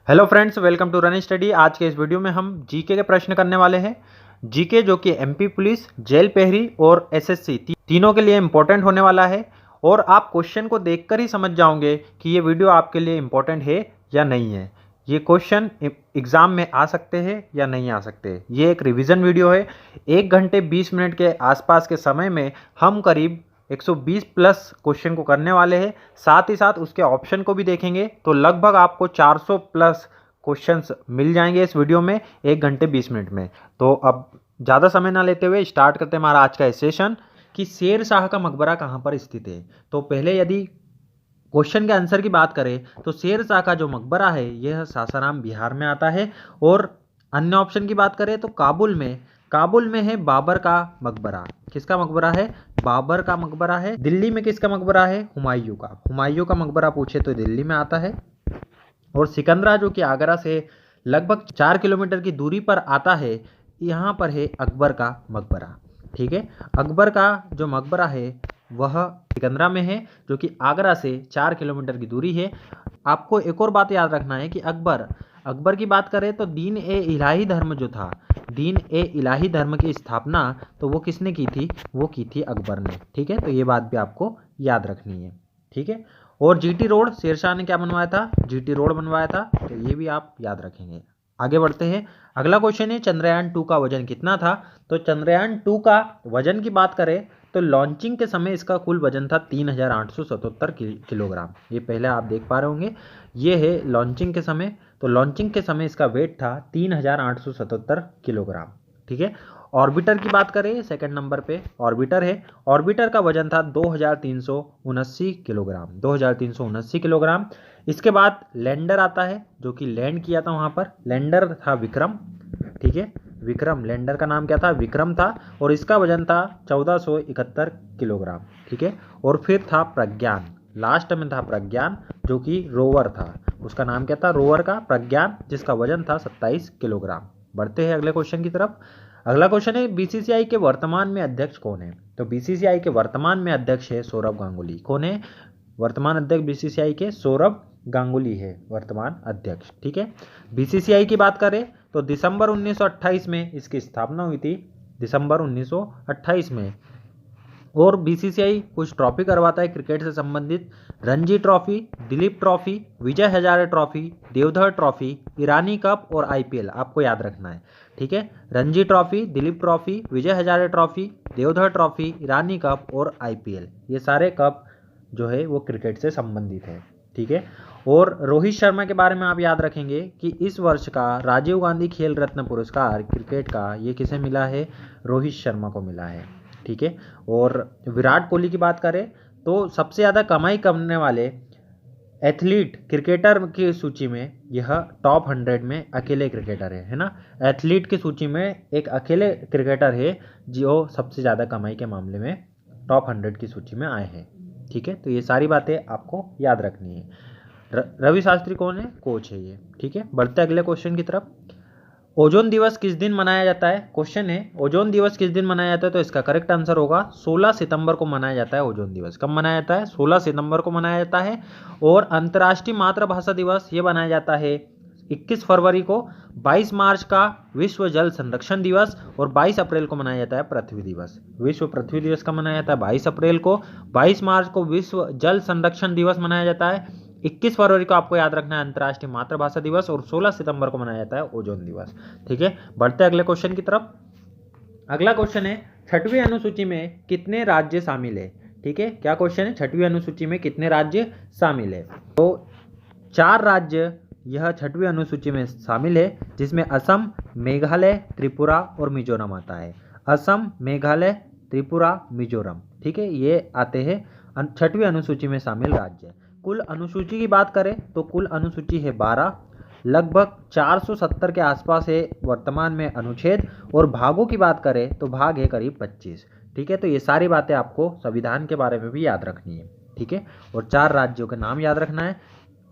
Hello friends, welcome to run study. आज के इस वीडियो में हम जीके के प्रश्न करने वाले हैं। जीके जो कि एमपी पुलिस, जेल पेहरी और एसएससी तीनों के लिए इम्पोर्टेंट होने वाला है। और आप क्वेश्चन को देखकर ही समझ जाओगे कि ये वीडियो आपके लिए इम्पोर्टेंट है या नहीं है। ये क्वेश्चन एग्ज़ाम में आ सकते हैं या नहीं आ सकते। ये एक रिवीजन वीडियो है। 1 घंटे 20 मिनट के आसपास के समय में हम करीब 120 प्लस क्वेश्चन को करने वाले हैं। साथ ही साथ उसके ऑप्शन को भी देखेंगे तो लगभग आपको 400 प्लस क्वेश्चंस मिल जाएंगे इस वीडियो में 1 घंटे 20 मिनट में। तो अब ज़्यादा समय ना लेते हुए स्टार्ट करते हैं हमारा आज का सेशन कि शेर शाह का मकबरा कहाँ पर स्थित है। तो पहले यदि क्वेश्चन के आंसर की बात करें तो शेर शाह का जो मकबरा है यह सासाराम बिहार में आता है। और अन्य ऑप्शन की बात करें तो काबुल में है बाबर का मकबरा। किसका मकबरा है? बाबर का मकबरा है। दिल्ली में किसका मकबरा है? हुमायूं का मकबरा पूछे तो दिल्ली में आता है। और सिकंदरा जो कि आगरा से लगभग 4 किलोमीटर की दूरी पर आता है, यहाँ पर है अकबर का मकबरा। ठीक है, अकबर का जो मकबरा है वह सिकंदरा में है जो कि आगरा से 4 किलोमीटर की दूरी है। आपको एक और बात याद रखना है कि अकबर की बात करें तो दीन ए इलाही धर्म जो था, दीन ए इलाही धर्म की स्थापना तो वो किसने की थी? वो की थी अकबर ने। ठीक है, तो ये बात भी आपको याद रखनी है। ठीक है, और जीटी रोड शेरशाह ने क्या बनवाया था? जीटी रोड बनवाया था। तो ये भी आप याद रखेंगे। आगे बढ़ते हैं। अगला क्वेश्चन है चंद्रयान 2 का वजन कितना था? तो चंद्रयान 2 का वजन की बात करें तो लॉन्चिंग के समय इसका कुल वजन था 3877 किलोग्राम। ये पहले आप देख पा रहे होंगे, ये है लॉन्चिंग के समय। तो लॉन्चिंग के समय इसका वेट था 3877 किलोग्राम। ठीक है, ऑर्बिटर की बात करें सेकंड नंबर पे ऑर्बिटर है। ऑर्बिटर का वजन था 2379 किलोग्राम। इसके बाद लैंडर आता है जो कि लैंड किया था वहाँ पर। लैंडर था विक्रम। ठीक है, विक्रम, लैंडर का नाम क्या था? विक्रम था। और इसका वजन था 1471 किलोग्राम। ठीक है, और फिर था प्रज्ञान, लास्ट में था प्रज्ञान जो कि रोवर था। उसका नाम क्या था? रोवर का प्रज्ञान, जिसका वजन था 27 किलोग्राम। बढ़ते हैं अगले क्वेश्चन की तरफ। अगला क्वेश्चन है बीसीसीआई के वर्तमान में अध्यक्ष कौन है? तो बीसीसीआई के वर्तमान में अध्यक्ष है सौरभ गांगुली। कौन है वर्तमान अध्यक्ष बीसीसीआई के? सौरभ गांगुली है वर्तमान अध्यक्ष। ठीक है, बीसीसीआई की बात करें तो दिसंबर 1928 में इसकी स्थापना हुई थी, दिसंबर 1928 में। और बीसीसीआई कुछ ट्रॉफी करवाता है क्रिकेट से संबंधित। Ranji trophy, Dilip trophy, Vijay Hazare trophy, Deodhar trophy, ईरानी कप और आईपीएल आपको याद रखना है। ठीक है, Ranji trophy, Dilip trophy, Vijay Hazare trophy, Deodhar trophy, ईरानी कप और आईपीएल, ये सारे कप जो है वो क्रिकेट से संबंधित है। ठीक है, और रोहित शर्मा के बारे में आप याद रखेंगे कि इस वर्ष का राजीव गांधी खेल रत्न पुरस्कार क्रिकेट का ये किसे मिला है? रोहित शर्मा को मिला है। ठीक है, और विराट कोहली की बात करें तो सबसे ज़्यादा कमाई करने वाले एथलीट क्रिकेटर की सूची में यह टॉप 100 में अकेले क्रिकेटर है ना। एथलीट की सूची में एक अकेले क्रिकेटर है जो सबसे ज़्यादा कमाई के मामले में टॉप 100 की सूची में आए हैं। ठीक है, तो ये सारी बातें आपको याद रखनी है। रवि शास्त्री कौन है? कोच है ये। ठीक है, बढ़ते अगले क्वेश्चन की तरफ। ओजोन दिवस किस दिन मनाया जाता है? क्वेश्चन है ओजोन दिवस किस दिन मनाया जाता है? तो इसका करेक्ट आंसर होगा 16 सितंबर को मनाया जाता है ओजोन दिवस। कब मनाया जाता है? 16 सितंबर को मनाया जाता है। और अंतर्राष्ट्रीय मातृभाषा दिवस ये मनाया जाता है 21 फरवरी को। 22 मार्च का विश्व जल संरक्षण दिवस और 22 अप्रैल को मनाया जाता है पृथ्वी दिवस। विश्व पृथ्वी दिवस कब मनाया जाता है? 22 अप्रैल को। 22 मार्च को विश्व जल संरक्षण दिवस मनाया जाता है। 21 फरवरी को आपको याद रखना है अंतर्राष्ट्रीय मातृभाषा दिवस। और 16 सितंबर को मनाया जाता है ओजोन दिवस। ठीक है, बढ़ते अगले क्वेश्चन की तरफ। अगला क्वेश्चन है 6वीं अनुसूची में कितने राज्य शामिल है? ठीक है, क्या क्वेश्चन है? 6वीं अनुसूची में कितने राज्य शामिल है? तो 4 राज्य यह 6वीं अनुसूची में शामिल है, जिसमें असम, मेघालय, त्रिपुरा और मिजोरम आता है। असम, मेघालय, त्रिपुरा, मिजोरम। ठीक है, ये आते हैं 6वीं अनुसूची में शामिल राज्य। कुल अनुसूची की बात करें तो कुल अनुसूची है 12, लगभग 470 के आसपास है वर्तमान में अनुच्छेद। और भागों की बात करें तो भाग है करीब 25। ठीक है, तो ये सारी बातें आपको संविधान के बारे में भी याद रखनी है। ठीक है, और 4 राज्यों के नाम याद रखना है,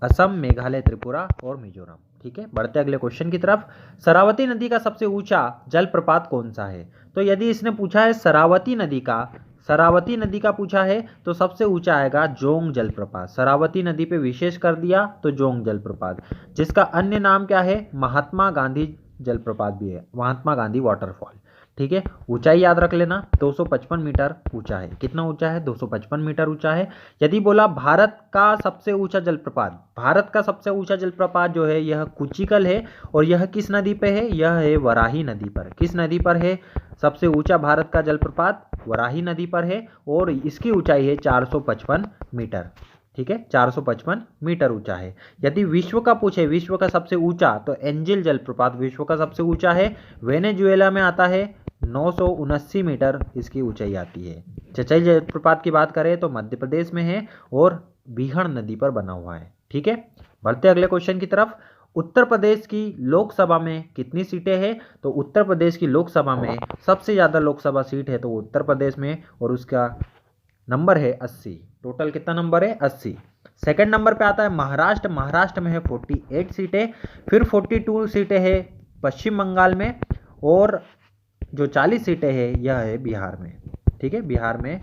असम, मेघालय, त्रिपुरा और मिजोरम। ठीक है, बढ़ते अगले क्वेश्चन की तरफ। शरावती नदी का सबसे ऊंचा जलप्रपात कौन सा है? तो यदि इसने पूछा है शरावती नदी का शरावती नदी का पूछा है तो सबसे ऊंचा आएगा जोंग जलप्रपात। शरावती नदी पे विशेष कर दिया तो जोंग जलप्रपात, जिसका अन्य नाम क्या है, महात्मा गांधी जलप्रपात भी है, महात्मा गांधी वाटरफॉल। ठीक है, ऊंचाई याद रख लेना, 255 मीटर ऊंचा है। कितना ऊंचा है, 255 मीटर ऊंचा है। यदि बोला भारत का सबसे ऊंचा जलप्रपात, भारत का सबसे ऊंचा जलप्रपात जो है यह कुचिकल है, और यह किस नदी पे है, यह है वराही नदी पर। किस नदी पर है सबसे ऊंचा भारत का जलप्रपात, वराही नदी पर है, और इसकी ऊंचाई है 455 मीटर। ठीक है, 455 मीटर ऊंचा है। यदि विश्व का पूछे, विश्व का सबसे ऊंचा, तो एंजिल जलप्रपात विश्व का सबसे ऊंचा है, वेनेजुएला में आता है, 979 मीटर इसकी ऊंचाई आती है। चचई जलप्रपात की बात करें तो मध्य प्रदेश में है और बीहड़ नदी पर बना हुआ है। ठीक है, बढ़ते अगले क्वेश्चन की तरफ। उत्तर प्रदेश की लोकसभा में कितनी सीटें हैं, तो उत्तर प्रदेश की लोकसभा में सबसे ज़्यादा लोकसभा सीट है तो उत्तर प्रदेश में, और उसका नंबर है 80। टोटल कितना नंबर है, 80। सेकंड नंबर पे आता है महाराष्ट्र। महाराष्ट्र में है 48 सीटें। फिर 42 सीटें है पश्चिम बंगाल में, और जो 40 सीटें हैं यह है बिहार में। ठीक है, बिहार में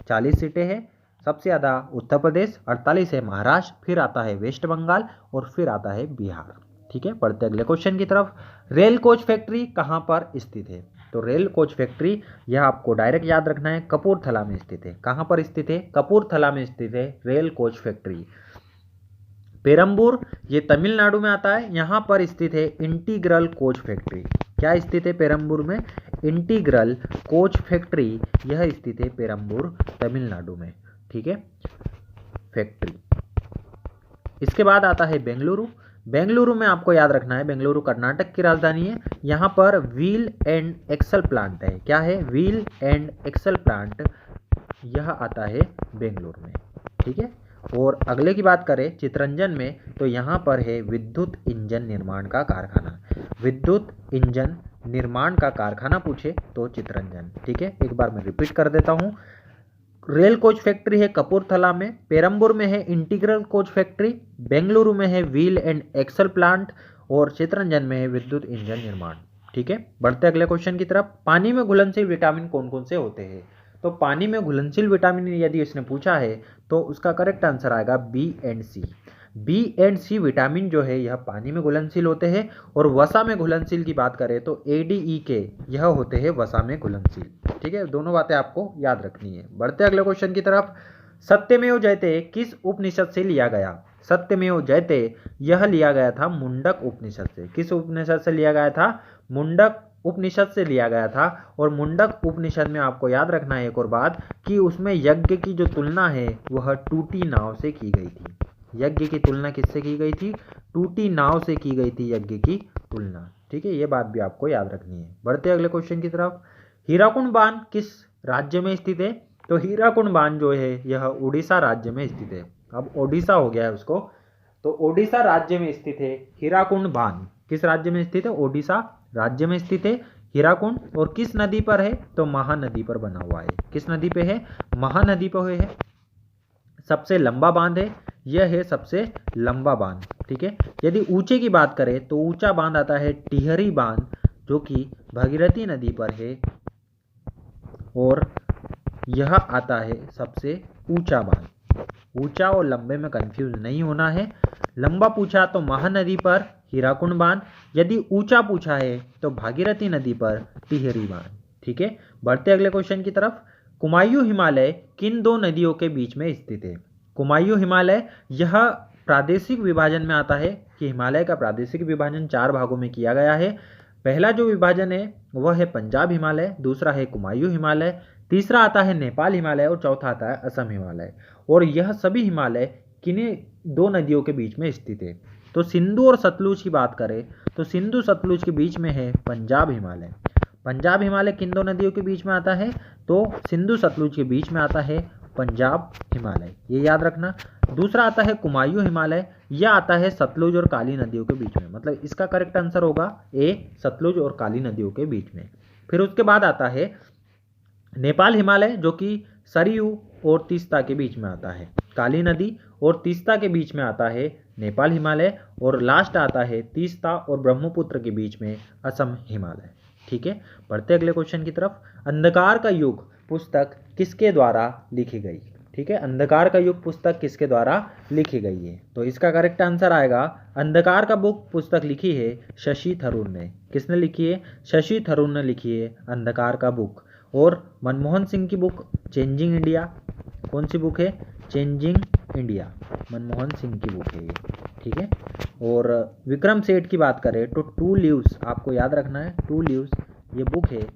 40 सीटें हैं। सबसे ज़्यादा उत्तर प्रदेश, 48 है महाराष्ट्र, फिर आता है वेस्ट बंगाल, और फिर आता है बिहार। ठीक है, बढ़ते अगले क्वेश्चन की तरफ। रेल कोच फैक्ट्री कहाँ पर स्थित है, तो रेल कोच फैक्ट्री यह आपको डायरेक्ट याद रखना है, कपूरथला में स्थित है। कहाँ पर स्थित है, कपूरथला में स्थित है रेल कोच फैक्ट्री। पेरम्बूर ये तमिलनाडु में आता है, यहाँ पर स्थित है इंटीग्रल कोच फैक्ट्री। क्या स्थित है पेरम्बूर में, इंटीग्रल कोच फैक्ट्री, यह स्थित है पेरम्बूर तमिलनाडु में। ठीक है, फैक्ट्री। इसके बाद आता है बेंगलुरु। बेंगलुरु में आपको याद रखना है, बेंगलुरु कर्नाटक की राजधानी है। यहाँ पर व्हील एंड एक्सल प्लांट है। क्या है, व्हील एंड एक्सल प्लांट, यह आता है बेंगलुरु में। ठीक है, और अगले की बात करें चितरंजन में, तो यहाँ पर है विद्युत इंजन निर्माण का कारखाना। विद्युत इंजन निर्माण का कारखाना पूछे तो चितरंजन। ठीक है, एक बार मैं रिपीट कर देता हूँ। रेल कोच फैक्ट्री है कपूरथला में, पेरम्बूर में है इंटीग्रल कोच फैक्ट्री, बेंगलुरु में है व्हील एंड एक्सल प्लांट, और चितरंजन में है विद्युत इंजन निर्माण। ठीक है, बढ़ते अगले क्वेश्चन की तरफ। पानी में घुलनशील विटामिन कौन कौन से होते हैं, तो पानी में घुलनशील विटामिन यदि इसने पूछा है तो उसका करेक्ट आंसर आएगा B and C. B and C vitamin जो है यह पानी में घुलनशील होते हैं। और वसा में घुलनशील की बात करें तो ADE यह होते हैं वसा में घुलनशील। ठीक है, दोनों बातें आपको याद रखनी है। बढ़ते अगले क्वेश्चन की तरफ। सत्यमेव जयते किस उपनिषद से लिया गया, सत्यमेव जयते यह लिया गया था मुंडक उपनिषद से। किस उपनिषद से लिया गया था, मुंडक उपनिषद से लिया गया था। और मुंडक उपनिषद में आपको याद रखना है एक और बात, कि उसमें यज्ञ की जो तुलना है वह टूटी नाव से की गई थी। यज्ञ की तुलना किससे की गई थी, टूटी नाव से की गई थी यज्ञ की तुलना। ठीक है, ये बात भी आपको याद रखनी है। बढ़ते अगले क्वेश्चन की तरफ। हीराकुंड बांध किस राज्य में स्थित है, तो हीराकुंड बांध जो है यह उड़ीसा राज्य में स्थित है। अब ओडिशा हो गया है उसको, तो ओडिशा राज्य में स्थित है हीराकुंड बांध। किस राज्य में स्थित है, ओडिशा राज्य में स्थित है हीराकुंड। और किस नदी पर है, तो महानदी पर बना हुआ है। किस नदी पे है, महानदी पर है। सबसे लंबा बांध है, यह है सबसे लंबा बांध। ठीक है, यदि ऊंचे की बात करें तो ऊंचा बांध आता है टिहरी बांध, जो कि भागीरथी नदी पर है, और यह आता है सबसे ऊंचा बांध। ऊंचा और लंबे में कंफ्यूज नहीं होना है। लंबा पूछा तो महानदी पर हीराकुंड बांध, यदि ऊंचा पूछा है तो भागीरथी नदी पर टिहरी बांध। ठीक है, बढ़ते अगले क्वेश्चन की तरफ। कुमायूं हिमालय किन दो नदियों के बीच में स्थित है, कुमायूं हिमालय यह प्रादेशिक विभाजन में आता है, कि हिमालय का प्रादेशिक विभाजन 4 भागों में किया गया है। पहला जो विभाजन है वह है पंजाब हिमालय, दूसरा है कुमायूं हिमालय, तीसरा आता है नेपाल हिमालय, और चौथा आता है असम हिमालय। और यह सभी हिमालय किन्हीं दो नदियों के बीच में स्थित है, तो सिंधु और सतलुज की बात करें तो सिंधु सतलुज के बीच में है पंजाब हिमालय। पंजाब हिमालय किन दो नदियों के बीच में आता है, तो सिंधु सतलुज के बीच में आता है पंजाब हिमालय, ये याद रखना। दूसरा आता है कुमायूं हिमालय, यह आता है सतलुज और काली नदियों के बीच में। मतलब इसका करेक्ट आंसर होगा ए, सतलुज और काली नदियों के बीच में। फिर उसके बाद आता है नेपाल हिमालय, जो कि सरयू और तीस्ता के बीच में आता है। काली नदी और तीस्ता के बीच में आता है नेपाल हिमालय, और लास्ट आता है तीस्ता और ब्रह्मपुत्र के बीच में असम हिमालय। ठीक है, बढ़ते अगले क्वेश्चन की तरफ। अंधकार का युग पुस्तक किसके द्वारा लिखी गई? ठीक है, अंधकार का युग पुस्तक किसके द्वारा लिखी गई है? तो इसका करेक्ट आंसर आएगा अंधकार का बुक पुस्तक लिखी है शशि थरूर ने। किसने लिखी है? शशि थरूर ने लिखी है अंधकार का बुक। और मनमोहन सिंह की बुक चेंजिंग इंडिया, कौन सी बुक है? चेंजिंग इंडिया, मनमोहन सिंह की बुक है ये। ठीक है, और विक्रम सेठ की बात करें तो टू लीव्स, आपको याद रखना है, टू लीव्स ये बुक है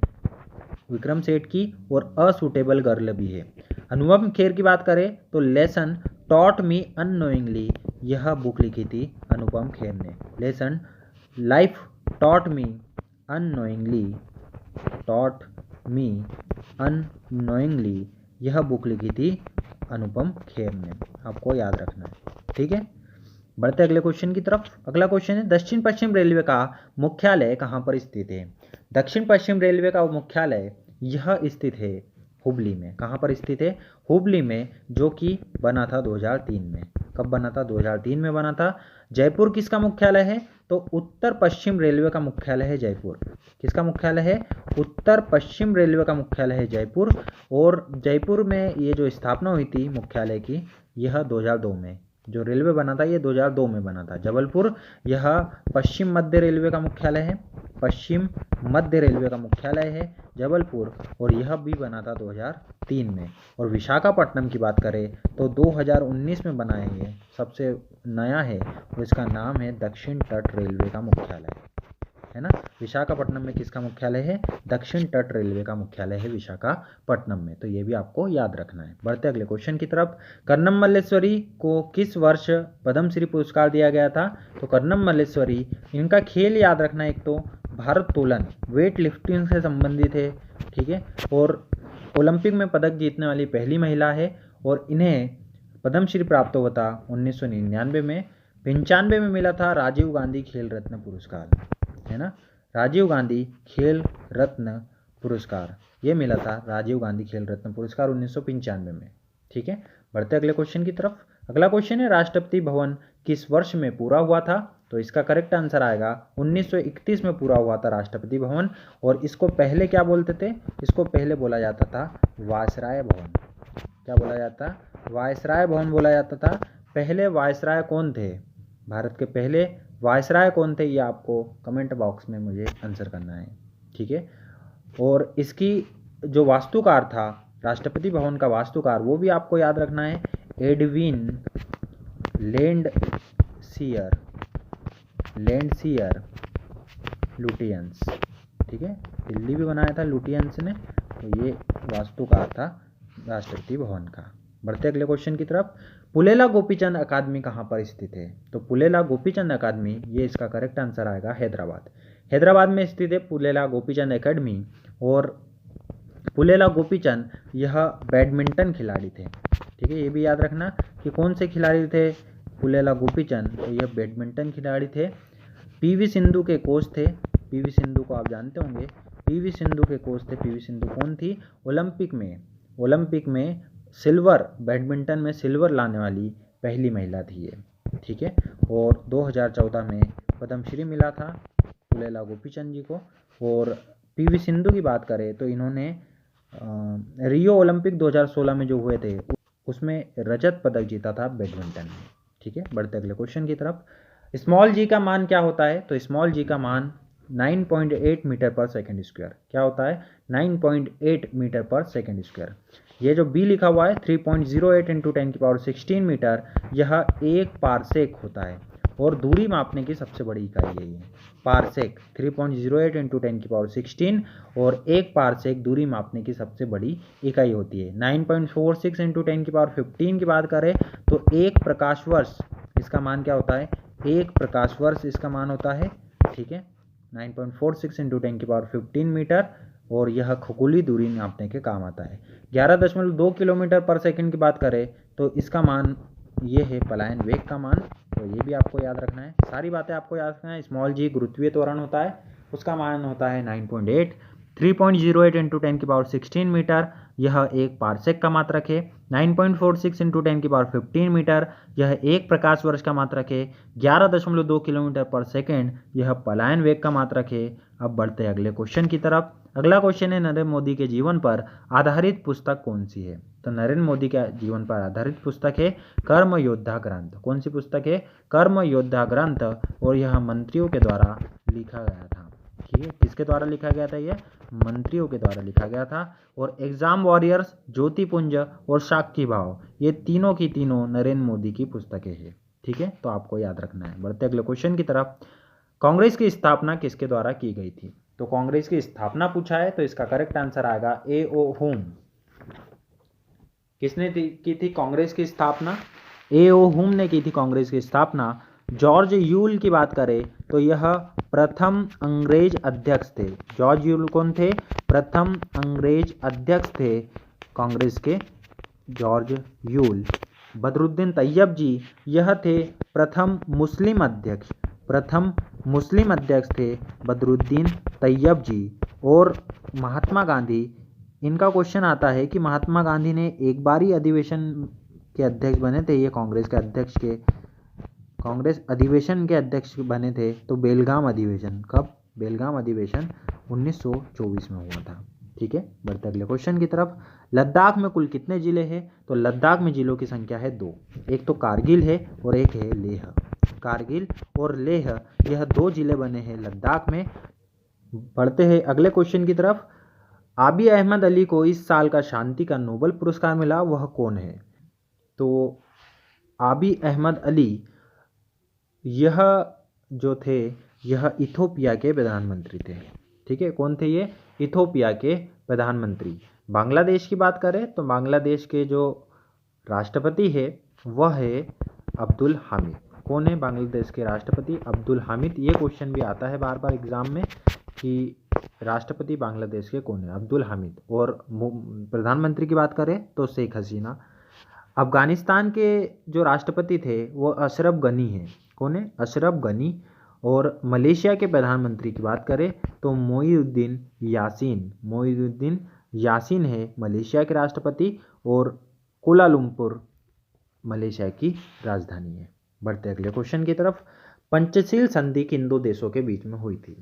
विक्रम सेठ की, और अ सूटेबल गर्ल भी है। अनुपम खेर की बात करें तो लेसन टॉट मी अननोइंगली, यह बुक लिखी थी अनुपम खेर ने। Lesson life taught me unknowingly, taught me unknowingly, यह बुक लिखी थी अनुपम खेर ने, आपको याद रखना है। ठीक है, बढ़ते अगले क्वेश्चन की तरफ। अगला क्वेश्चन है दक्षिण पश्चिम रेलवे का मुख्यालय कहाँ पर स्थित है? दक्षिण पश्चिम रेलवे का मुख्यालय यह स्थित है हुबली में। कहाँ पर स्थित है? हुबली में, जो कि बना था 2003 में। कब बना था? 2003 में बना था। जयपुर किसका मुख्यालय है? तो उत्तर पश्चिम रेलवे का मुख्यालय है जयपुर। किसका मुख्यालय है? उत्तर पश्चिम रेलवे का मुख्यालय है जयपुर। और जयपुर में ये जो स्थापना हुई थी मुख्यालय की, यह 2002 में, जो रेलवे बना था ये 2002 में बना था। जबलपुर, यह पश्चिम मध्य रेलवे का मुख्यालय है, पश्चिम मध्य रेलवे का मुख्यालय है जबलपुर, और यह भी बना था 2003 में। और विशाखापट्टनम की बात करें तो 2019 में बना है, ये सबसे नया है, और इसका नाम है दक्षिण तट रेलवे का मुख्यालय, है ना। विशाखापट्टनम में किसका मुख्यालय है? दक्षिण तट रेलवे का मुख्यालय है विशाखापट्टनम में, तो ये भी आपको याद रखना है। बढ़ते अगले क्वेश्चन की तरफ। कर्नम मल्लेश्वरी को किस वर्ष पद्मश्री पुरस्कार दिया गया था? तो कर्नम मल्लेश्वरी, इनका खेल याद रखना है, एक तो भारोत्तोलन, वेट लिफ्टिंग से संबंधित है। ठीक है, और ओलंपिक में पदक जीतने वाली पहली महिला है, और इन्हें पद्मश्री प्राप्त हुआ था 1999 में। 95 में मिला था राजीव गांधी खेल रत्न पुरस्कार, है ना। राजीव गांधी खेल रत्न पुरस्कार ये मिला था, राजीव गांधी खेल रत्न पुरस्कार 1995 में। ठीक है, बढ़ते अगले क्वेश्चन की तरफ। अगला क्वेश्चन है राष्ट्रपति भवन किस वर्ष में पूरा हुआ था? तो इसका करेक्ट आंसर आएगा 1931 में पूरा हुआ था राष्ट्रपति भवन। और इसको पहले क्या बोलते थे? इसको पहले बोला जाता था वायसराय भवन। क्या बोला जाता? वायसराय भवन बोला जाता था। पहले वायसराय कौन थे? भारत के पहले वायसराय कौन थे? ये आपको कमेंट बॉक्स में मुझे आंसर करना है। ठीक है, और इसकी जो वास्तुकार था, राष्ट्रपति भवन का वास्तुकार, वो भी आपको याद रखना है, एडविन लैंडसियर लुटियंस। ठीक है, दिल्ली भी बनाया था लुटियंस ने, तो ये वास्तुकार था राष्ट्रपति भवन का। बढ़ते अगले क्वेश्चन की तरफ। पुलेला गोपीचंद अकादमी कहाँ पर स्थित है? तो पुलेला गोपीचंद अकादमी, ये इसका करेक्ट आंसर आएगा हैदराबाद। हैदराबाद में स्थित है पुलेला गोपीचंद अकादमी। और पुलेला गोपीचंद यह बैडमिंटन खिलाड़ी थे। ठीक है, ये भी याद रखना कि कौन से खिलाड़ी थे पुलेला गोपीचंद, तो यह बैडमिंटन खिलाड़ी थे। पीवी सिंधु के कोच थे। पीवी सिंधु को आप जानते होंगे, पीवी सिंधु के कोच थे। पीवी सिंधु कौन थी? ओलंपिक में सिल्वर, बैडमिंटन में सिल्वर लाने वाली पहली महिला थी ये। ठीक है, और 2014 में पद्मश्री मिला था पुलेला गोपीचंद जी को। और पीवी सिंधु की बात करें तो इन्होंने रियो ओलंपिक 2016 में जो हुए थे उसमें रजत पदक जीता था बैडमिंटन में। ठीक है, बढ़ते अगले क्वेश्चन की तरफ। स्मॉल जी का मान क्या होता है? तो स्मॉल जी का मान 9.8 मीटर पर सेकंड स्क्वायर। क्या होता है? 9.8 मीटर पर सेकंड स्क्वायर। ये जो बी लिखा हुआ है 3.08 इंटू 10⁻16 मीटर, यह 1 पारसेक होता है। और दूरी मापने की सबसे बड़ी इकाई है ये पारसेक। 3.08 इंटू 10⁻16 और 1 पारसेक दूरी मापने की सबसे बड़ी इकाई होती है। 9.46 इंटू 10⁻15 की बात करें तो 1 प्रकाश वर्ष इसका मान क्या होता है? 1 प्रकाश वर्ष इसका मान होता है। ठीक है, 9.46 इंटू 10⁻15 मीटर, और यह खगोलीय दूरी नापने के काम आता है। 11.2 किलोमीटर पर सेकंड की बात करें तो इसका मान ये है पलायन वेग का मान, तो ये भी आपको याद रखना है। सारी बातें आपको याद रखना है। स्मॉल जी गुरुत्वीय त्वरण होता है, उसका मान होता है 9.8। 3.08 इंटू 10⁻16 मीटर, यह 1 पारसेक का मात्रक है। 9.46 इंटू 10⁻15 मीटर, यह 1 प्रकाश वर्ष का मात्रक है। 11.2 किलोमीटर पर सेकेंड, यह पलायन वेग का मात्रक है। अब बढ़ते हैं अगले क्वेश्चन की तरफ। अगला क्वेश्चन है नरेंद्र मोदी के जीवन पर आधारित पुस्तक कौन सी है? तो नरेंद्र मोदी के जीवन पर आधारित पुस्तक है कर्म योद्धा ग्रंथ। कौन सी पुस्तक है? कर्म योद्धा ग्रंथ। और यह मंत्रियों के द्वारा लिखा गया था। ठीक है, किसके द्वारा लिखा गया था? ये मंत्रियों के द्वारा लिखा गया था। और एग्जाम वॉरियर्स, ज्योतिपुंज और साक्षी भाव, ये तीनों की तीनों नरेंद्र मोदी की पुस्तकें हैं। ठीक है, तो आपको याद रखना है। बढ़ते अगले क्वेश्चन की तरफ। कांग्रेस की स्थापना किसके द्वारा की गई थी? तो कांग्रेस की स्थापना पूछा है, तो इसका करेक्ट आंसर आएगा A.O. हुम। किसने की थी कांग्रेस की स्थापना? A.O. हुम ने की थी कांग्रेस की स्थापना। जॉर्ज यूल की बात करें तो यह प्रथम अंग्रेज अध्यक्ष थे। जॉर्ज यूल कौन थे? प्रथम अंग्रेज अध्यक्ष थे कांग्रेस के, जॉर्ज यूल। बदरुद्दीन तैयब जी, यह थे प्रथम मुस्लिम अध्यक्ष। प्रथम मुस्लिम अध्यक्ष थे बदरुद्दीन तैयब जी। और महात्मा गांधी, इनका क्वेश्चन आता है कि महात्मा गांधी ने एक बार ही अधिवेशन के अध्यक्ष बने थे। ये कांग्रेस अधिवेशन के अध्यक्ष बने थे। तो बेलगाम अधिवेशन, कब? बेलगाम अधिवेशन 1924 में हुआ था। ठीक है, बढ़ते अगले क्वेश्चन की तरफ। लद्दाख में कुल कितने जिले हैं? तो लद्दाख में जिलों की संख्या है 2। एक तो कारगिल है और एक है लेह। कारगिल और लेह, यह 2 जिले बने हैं लद्दाख में। बढ़ते हैं अगले क्वेश्चन की तरफ। आबी अहमद अली को इस साल का शांति का नोबेल पुरस्कार मिला, वह कौन है? तो आबी अहमद अली, यह जो थे, यह इथोपिया के प्रधानमंत्री थे। ठीक है, कौन थे ये? इथोपिया के प्रधानमंत्री। बांग्लादेश की बात करें तो बांग्लादेश के जो राष्ट्रपति है वह है अब्दुल हामिद। कौन है बांग्लादेश के राष्ट्रपति? अब्दुल हामिद। ये क्वेश्चन भी आता है बार बार एग्जाम में कि राष्ट्रपति बांग्लादेश के कौन है? अब्दुल हामिद। और प्रधानमंत्री की बात करें तो शेख हसीना। अफगानिस्तान के जो राष्ट्रपति थे वो अशरफ गनी है। कौन है? अशरफ गनी। और मलेशिया के प्रधानमंत्री की बात करें तो मोईनुद्दीन यासीन। मोईनुद्दीन यासीन है मलेशिया के राष्ट्रपति। और कुआलालंपुर मलेशिया की राजधानी है। बढ़ते अगले क्वेश्चन की तरफ। पंचशील संधि किन 2 देशों के बीच में हुई थी?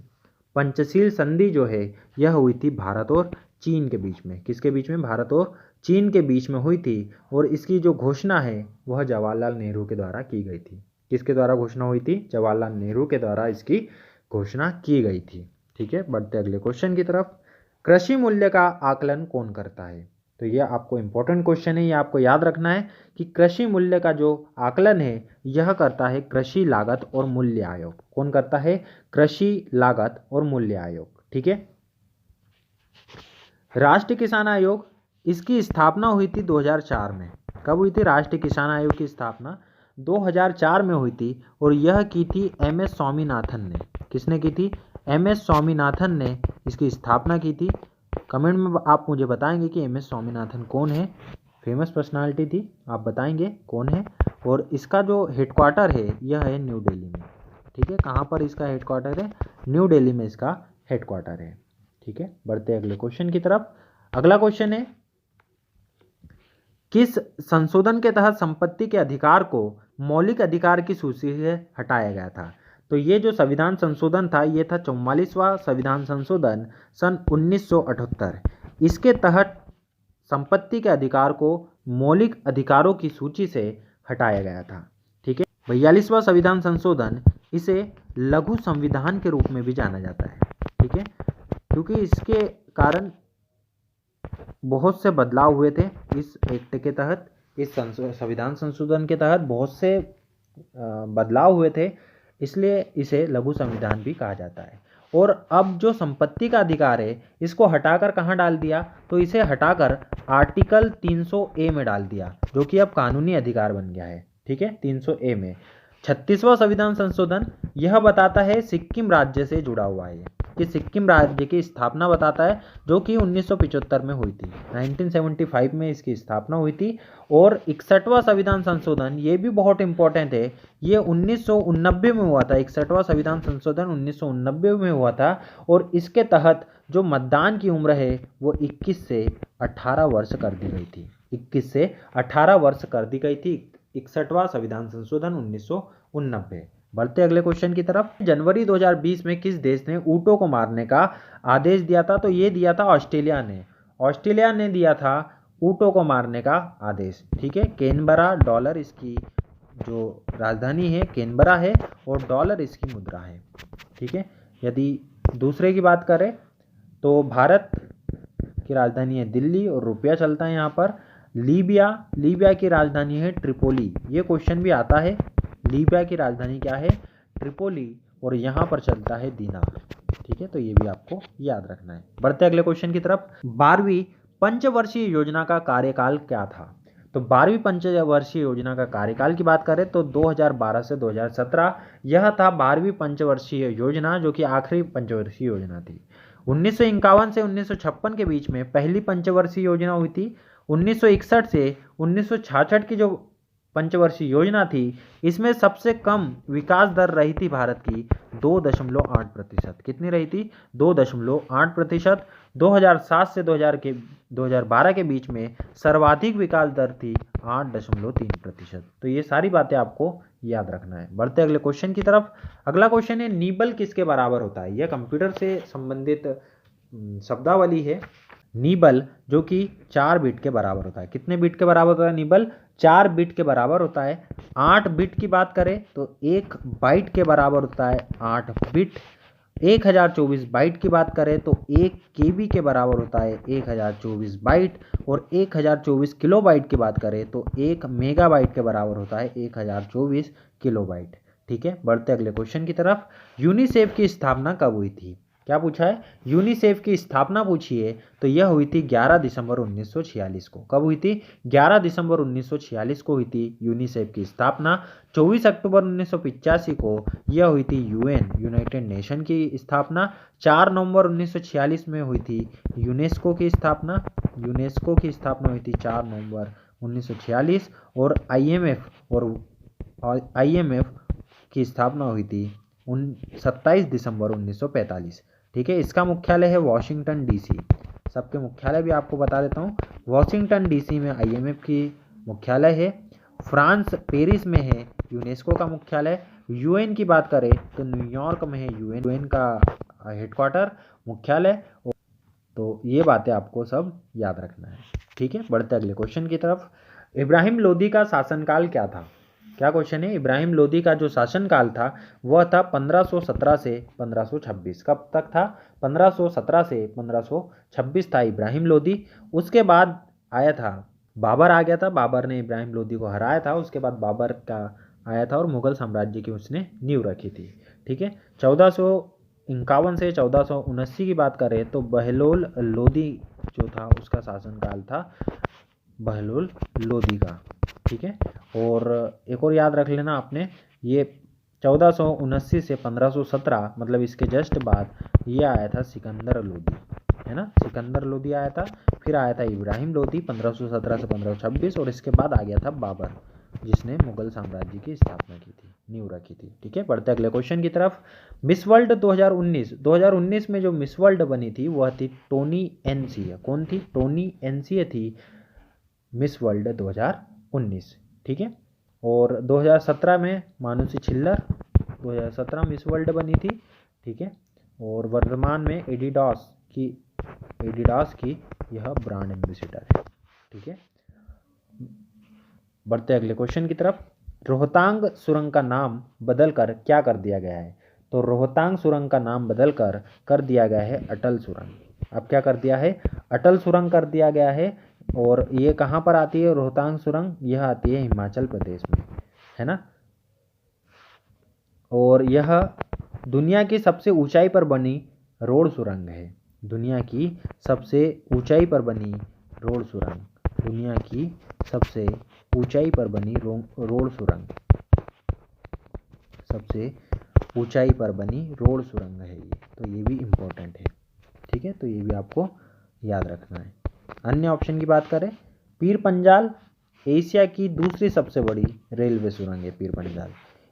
पंचशील संधि जो है यह हुई थी भारत और चीन के बीच में। किसके बीच में? भारत और चीन के बीच में हुई थी। और इसकी जो घोषणा है वह जवाहरलाल नेहरू के द्वारा की गई थी। किसके द्वारा घोषणा हुई थी? जवाहरलाल नेहरू के द्वारा इसकी घोषणा की गई थी। ठीक है, बढ़ते अगले क्वेश्चन की तरफ। कृषि मूल्य का आकलन कौन करता है? तो यह आपको इंपॉर्टेंट क्वेश्चन है, ये आपको याद रखना है कि कृषि मूल्य का जो आकलन है यह करता है कृषि लागत और मूल्य आयोग। कौन करता है? कृषि लागत और मूल्य आयोग। ठीक है, राष्ट्रीय किसान आयोग, इसकी स्थापना हुई थी 2004 में। कब हुई थी राष्ट्रीय किसान आयोग की स्थापना? 2004 में हुई थी। और यह की थी MS स्वामीनाथन ने। किसने की थी? MS स्वामीनाथन ने इसकी स्थापना की थी। कमेंट में आप मुझे बताएंगे कि MS स्वामीनाथन कौन है। फेमस पर्सनालिटी थी, आप बताएंगे कौन है। और इसका जो हेडक्वार्टर है यह है न्यू दिल्ली में। ठीक है, कहाँ पर इसका हेडक्वार्टर है? न्यू दिल्ली में इसका हेडक्वार्टर है। ठीक है, बढ़ते अगले क्वेश्चन की तरफ। अगला क्वेश्चन है, किस संशोधन के तहत संपत्ति के अधिकार को मौलिक अधिकार की सूची से हटाया गया था? तो ये जो संविधान संशोधन था ये था 44वां संविधान संशोधन सन 1978। इसके तहत संपत्ति के अधिकार को मौलिक अधिकारों की सूची से हटाया गया था। ठीक है, 42वां संविधान संशोधन, इसे लघु संविधान के रूप में भी जाना जाता है। ठीक है, क्योंकि इसके कारण बहुत से बदलाव हुए थे इस एक्ट के तहत। इस संविधान संशोधन के तहत बहुत से बदलाव हुए थे, इसलिए इसे लघु संविधान भी कहा जाता है। और अब जो संपत्ति का अधिकार है इसको हटाकर कहाँ डाल दिया? तो इसे हटाकर आर्टिकल 300A में डाल दिया, जो कि अब कानूनी अधिकार बन गया है। ठीक है, 300A में। 36वां संविधान संशोधन यह बताता है सिक्किम राज्य से जुड़ा हुआ है कि सिक्किम राज्य की स्थापना बताता है, जो कि 1975 में हुई थी। 1975 में इसकी स्थापना हुई थी। और 61वां संविधान संशोधन, ये भी बहुत इंपॉर्टेंट है, ये 1989 में हुआ था। 61वां संविधान संशोधन 1989 में हुआ था। और इसके तहत जो मतदान की उम्र है वो 21 से 18 वर्ष कर दी गई थी। 21 से 18 वर्ष कर दी गई थी 61वां संविधान संशोधन 1989। बढ़ते अगले क्वेश्चन की तरफ। जनवरी 2020 में किस देश ने ऊँटों को मारने का आदेश दिया था? तो ये दिया था ऑस्ट्रेलिया ने। ऑस्ट्रेलिया ने दिया था ऊँटों को मारने का आदेश। ठीक है, कैनबरा डॉलर इसकी जो राजधानी है कैनबरा है और डॉलर इसकी मुद्रा है। ठीक है, यदि दूसरे की बात करें तो भारत की राजधानी है दिल्ली और रुपया चलता है यहाँ पर। लीबिया की राजधानी है ट्रिपोली। ये क्वेश्चन भी आता है, लीबिया की राजधानी क्या है? ट्रिपोली, और यहाँ पर चलता है दिनार। ठीक है, तो ये भी आपको याद रखना है। बढ़ते अगले क्वेश्चन की तरफ। 12वीं पंचवर्षीय योजना का कार्यकाल क्या था? तो 12वीं पंचवर्षीय योजना का कार्यकाल की बात करें तो 2012 से 2017 यह था 12वीं पंचवर्षीय योजना, जो कि आखिरी पंचवर्षीय योजना थी। 1951 से 1956 के बीच में पहली पंचवर्षीय योजना हुई थी। 1961 से 1966 की जो पंचवर्षीय योजना थी, इसमें सबसे कम विकास दर रही थी भारत की 2.8%। कितनी रही थी? 2.8%। 2007 से 2012 के बीच में सर्वाधिक विकास दर थी 8.3%। तो ये सारी बातें आपको याद रखना है। बढ़ते अगले क्वेश्चन की तरफ। अगला क्वेश्चन है नीबल किसके बराबर होता है? यह कंप्यूटर से संबंधित शब्दावली है। नीबल जो कि 4 बिट के बराबर होता है। कितने बिट के बराबर होता है नीबल? 4 बिट के बराबर होता है। 8 बिट की बात करें तो 1 बाइट के बराबर होता है 8 बिट। 1024 बाइट की बात करें तो 1 केबी के बराबर होता है 1024 बाइट। और 1024 किलोबाइट की बात करें तो 1 मेगाबाइट के बराबर होता है 1024 किलोबाइट। ठीक है, बढ़ते अगले क्वेश्चन की तरफ। यूनिसेफ की स्थापना कब हुई थी? क्या पूछा है? यूनिसेफ की स्थापना पूछी है, तो यह हुई थी 11 दिसंबर 1946 को। कब हुई थी? 11 दिसंबर 1946 को हुई थी यूनिसेफ की स्थापना। 24 अक्टूबर 1985 को यह हुई थी यूनाइटेड नेशन की स्थापना। 4 नवंबर 1946 में हुई थी यूनेस्को की स्थापना। यूनेस्को की स्थापना हुई थी 4 नवंबर 1946। और आईएमएफ की स्थापना हुई थी 27 दिसंबर 1945। ठीक है, इसका मुख्यालय है वॉशिंगटन डीसी। सबके मुख्यालय भी आपको बता देता हूँ। वॉशिंगटन डीसी में आईएमएफ की मुख्यालय है। फ्रांस पेरिस में है यूनेस्को का मुख्यालय। यूएन की बात करें तो न्यूयॉर्क में है यूएन का हेडक्वार्टर मुख्यालय। तो ये बातें आपको सब याद रखना है। ठीक है, बढ़ते अगले क्वेश्चन की तरफ। इब्राहिम लोदी का शासनकाल क्या था? क्या क्वेश्चन है? इब्राहिम लोदी का जो शासनकाल था वह था 1517 से 1526। कब तक था? 1517 से 1526 था इब्राहिम लोदी। उसके बाद आया था बाबर, आ गया था। बाबर ने इब्राहिम लोदी को हराया था। उसके बाद बाबर का आया था और मुगल साम्राज्य की उसने नींव रखी थी। ठीक है, 1451 से 1479 की बात करें तो बहलोल लोदी जो था उसका शासनकाल था बहलोल लोदी का। ठीक है, और एक और याद रख लेना आपने, ये 1479 से 1517 मतलब इसके जस्ट बाद ये आया था सिकंदर लोदी, है ना। सिकंदर लोदी आया था, फिर आया था इब्राहिम लोदी 1517 से 1526, और इसके बाद आ गया था बाबर जिसने मुगल साम्राज्य की स्थापना की थी, नींव रखी थी। ठीक है, बढ़ते अगले क्वेश्चन की तरफ। मिस वर्ल्ड 2019 में जो मिस वर्ल्ड बनी थी वह थी टोनी एनसीए। कौन थी? टोनी एनसीए थी मिस वर्ल्ड 2019। ठीक है, और 2017 में मानुषी छिल्लर 2017 मिस वर्ल्ड बनी थी। ठीक है, और वर्तमान में एडिडास की यह ब्रांड एम्बेसडर है। ठीक है, बढ़ते अगले क्वेश्चन की तरफ। रोहतांग सुरंग का नाम बदलकर क्या कर दिया गया है? तो रोहतांग सुरंग का नाम बदलकर कर दिया गया है अटल सुरंग। अब क्या कर दिया है? अटल सुरंग कर दिया गया है। और ये कहाँ पर आती है रोहतांग सुरंग? यह आती है हिमाचल प्रदेश में, है ना। और यह दुनिया की सबसे ऊंचाई पर बनी रोड सुरंग है। दुनिया की सबसे ऊंचाई पर बनी रोड सुरंग, दुनिया की सबसे ऊंचाई पर बनी रोड सुरंग, सबसे ऊंचाई पर बनी रोड सुरंग है ये। तो ये भी इम्पोर्टेंट है। ठीक है, तो ये भी आपको याद रखना है। अन्य ऑप्शन की बात करें, पीर पंजाल एशिया की दूसरी सबसे बड़ी रेलवे सुरंग है। पीर पंजाल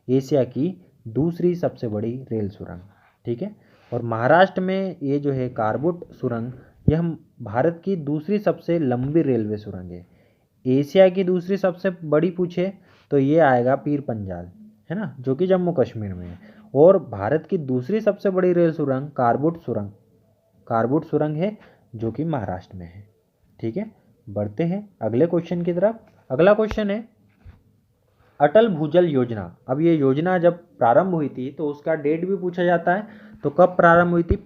एशिया की दूसरी सबसे बड़ी रेल सुरंग। ठीक है, और महाराष्ट्र में ये जो है कारबुट सुरंग, यह भारत की दूसरी सबसे लंबी रेलवे सुरंग है। एशिया की दूसरी सबसे बड़ी पूछे तो ये आएगा पीर पंजाल। है ना, जो कि जम्मू कश्मीर में है। और भारत की दूसरी सबसे बड़ी रेल सुरंग कारबुट सुरंग है, जो कि महाराष्ट्र में है। ठीक है, बढ़ते हैं अगले क्वेश्चन की तरफ। अगला क्वेश्चन है अटल भूजल योजना। अब ये योजना जब प्रारंभ हुई थी तो उसका डेट भी पूछा जाता है। तो कब प्रारंभ हुई थी?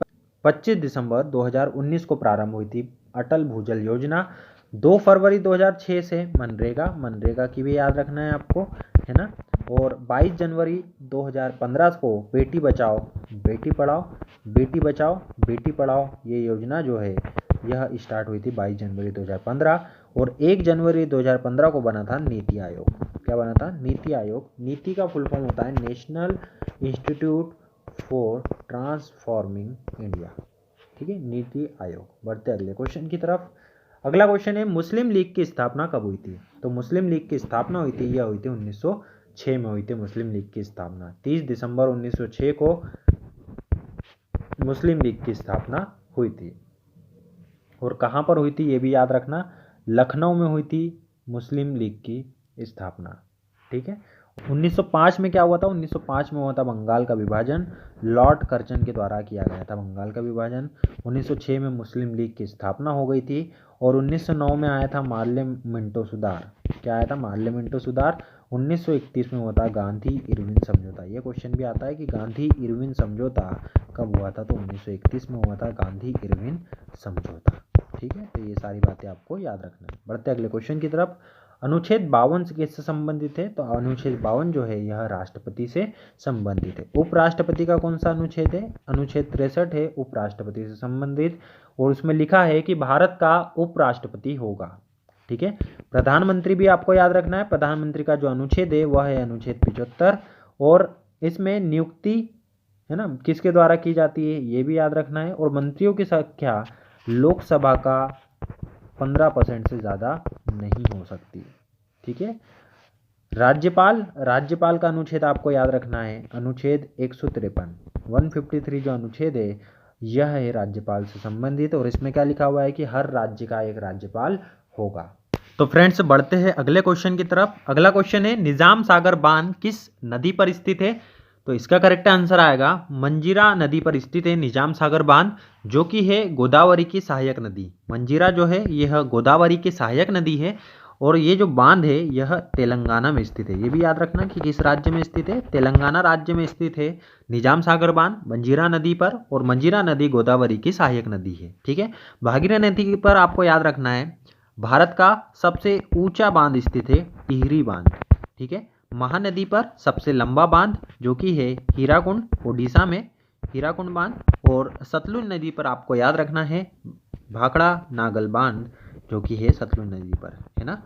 25 दिसंबर 2019 को प्रारंभ हुई थी अटल भूजल योजना। 2 फरवरी 2006 से मनरेगा की भी याद रखना है आपको, है ना। और 22 जनवरी 2015 को बेटी बचाओ बेटी पढ़ाओ ये योजना जो है यह स्टार्ट हुई थी 22 जनवरी 2015। और 1 जनवरी 2015 को बना था नीति आयोग। क्या बना था? नीति आयोग। नीति का फुल फॉर्म होता है national institute for transforming India. ठीक है, नीति आयोग। बढ़ते अगले क्वेश्चन की तरफ। अगला क्वेश्चन है मुस्लिम लीग की स्थापना कब हुई थी? तो मुस्लिम लीग की स्थापना हुई थी, यह हुई थी 1906 में हुई थी मुस्लिम लीग की स्थापना। 30 दिसंबर 1906 को मुस्लिम लीग की स्थापना हुई थी। और कहाँ पर हुई थी ये भी याद रखना, लखनऊ में हुई थी मुस्लिम लीग की स्थापना। ठीक है, 1905 में क्या हुआ था? 1905 में हुआ था बंगाल का विभाजन, लॉर्ड कर्जन के द्वारा किया गया था बंगाल का विभाजन। 1906 में मुस्लिम लीग की स्थापना हो गई थी। और 1909 में आया था मार्ले मिंटो सुधार। क्या आया था? मार्ले मिंटो सुधार। 1931 में हुआ था गांधी इरविन समझौता। ये क्वेश्चन भी आता है कि गांधी इरविन समझौता कब हुआ था? तो 1931 में हुआ था गांधी इरविन समझौता। ठीक है, तो ये सारी बातें आपको याद रखना है। बढ़ते अगले क्वेश्चन की तरफ। अनुच्छेद 52 किससे संबंधित है? तो अनुच्छेद 52 जो है यह राष्ट्रपति से संबंधित है। उपराष्ट्रपति का कौन सा अनुच्छेद है? अनुच्छेद 63 है उपराष्ट्रपति से संबंधित। और उसमें लिखा है कि भारत का उपराष्ट्रपति होगा। ठीक है, प्रधानमंत्री भी आपको याद रखना है। प्रधानमंत्री का जो अनुच्छेद है वह है अनुच्छेद 75। और इसमें नियुक्ति, है ना, किसके द्वारा की जाती है ये भी याद रखना है। और मंत्रियों की संख्या लोकसभा का 15% से ज़्यादा नहीं हो सकती। ठीक है, राज्यपाल का अनुच्छेद आपको याद रखना है, अनुच्छेद 153 153 जो अनुच्छेद है यह है राज्यपाल से संबंधित। और इसमें क्या लिखा हुआ है कि हर राज्य का एक राज्यपाल होगा। तो फ्रेंड्स बढ़ते हैं अगले क्वेश्चन की तरफ। अगला क्वेश्चन है निजाम सागर बांध किस नदी पर स्थित है? तो इसका करेक्ट आंसर आएगा मंजीरा नदी पर स्थित है निजाम सागर बांध, जो कि है गोदावरी की सहायक नदी। मंजीरा जो है यह गोदावरी की सहायक नदी है। और ये जो बांध है यह तेलंगाना में स्थित है। ये भी याद रखना कि किस राज्य में स्थित है? तेलंगाना राज्य में स्थित है निजाम सागर बांध मंजीरा नदी पर। और मंजीरा नदी गोदावरी की सहायक नदी है। ठीक है, भागीरथी नदी पर आपको याद रखना है भारत का सबसे ऊंचा बांध स्थित है टिहरी बांध। ठीक है, महानदी पर सबसे लंबा बांध जो कि है हीराकुंड ओडिशा में हीराकुंड बांध। और सतलुज नदी पर आपको याद रखना है भाखड़ा नागल बांध, जो कि है सतलुज नदी पर, है ना,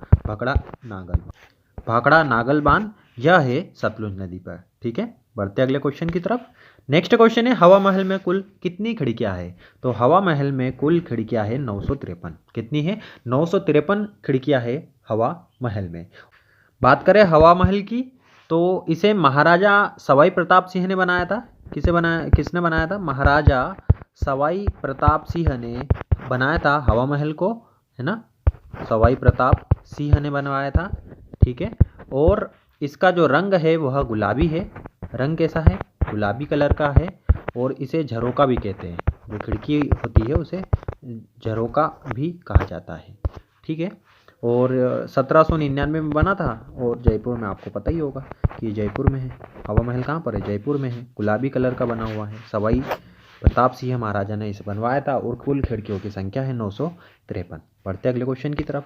भाखड़ा नागल बांध यह है सतलुज नदी पर। ठीक है, बढ़ते अगले क्वेश्चन की तरफ। नेक्स्ट क्वेश्चन है हवा महल में कुल कितनी खिड़कियां है? तो हवा महल में कुल खिड़कियां है 953। कितनी है? 953 खिड़कियां है हवा महल में। बात करें हवा महल की तो इसे महाराजा सवाई प्रताप सिंह ने बनाया था। किसने बनाया था? महाराजा सवाई प्रताप सिंह ने बनाया था हवा महल को, है ना, सवाई प्रताप सिंह ने बनवाया था। ठीक है, और इसका जो रंग है वह गुलाबी है। रंग कैसा है? गुलाबी कलर का है। और इसे झरोका भी कहते हैं, जो खिड़की होती है उसे झरोका भी कहा जाता है। ठीक है, और 1799 में बना था। और जयपुर में आपको पता ही होगा कि जयपुर में है। हवा महल कहाँ पर है? जयपुर में है। गुलाबी कलर का बना हुआ है। सवाई प्रताप सिंह महाराजा ने इसे बनवाया था। और कुल खिड़कियों की संख्या है 953। बढ़ते अगले क्वेश्चन की तरफ।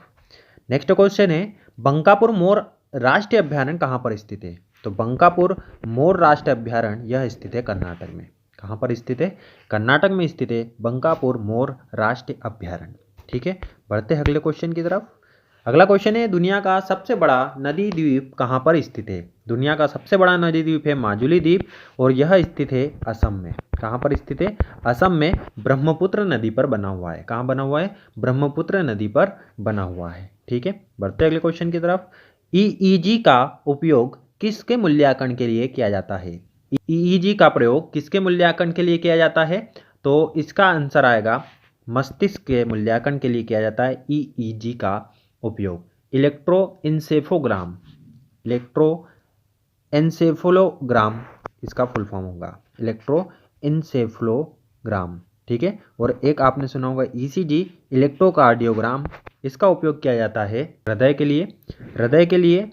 नेक्स्ट क्वेश्चन है बंकापुर मोर राष्ट्रीय अभ्यारण्य कहाँ पर स्थित है? तो बंकापुर मोर राष्ट्रीय अभ्यारण्य यह स्थित है कर्नाटक में। कहाँ पर स्थित है? कर्नाटक में स्थित है बंकापुर मोर राष्ट्रीय अभ्यारण्य। ठीक है, बढ़ते हैं अगले क्वेश्चन की तरफ। अगला क्वेश्चन है दुनिया का सबसे बड़ा नदी द्वीप कहाँ पर स्थित है? दुनिया का सबसे बड़ा नदी द्वीप है माजुली द्वीप। और यह स्थित है असम में। कहाँ पर स्थित है? असम में ब्रह्मपुत्र नदी पर बना हुआ है। कहाँ बना हुआ है? ब्रह्मपुत्र नदी पर बना हुआ है। ठीक है, बढ़ते अगले क्वेश्चन की तरफ। ईईजी का उपयोग किसके मूल्यांकन के लिए किया जाता है? ईईजी का प्रयोग किसके मूल्यांकन के लिए किया जाता है? तो इसका आंसर आएगा मस्तिष्क के मूल्यांकन के लिए किया जाता है ईईजी का उपयोग। इलेक्ट्रोएन्सेफोग्राम एनसेफेलोग्राम इसका फुल फॉर्म होगा, इलेक्ट्रोएन्सेफेलोग्राम, ठीक है। और एक आपने सुना होगा ईसीजी, इलेक्ट्रोकार्डियोग्राम, इसका उपयोग किया जाता है हृदय के लिए,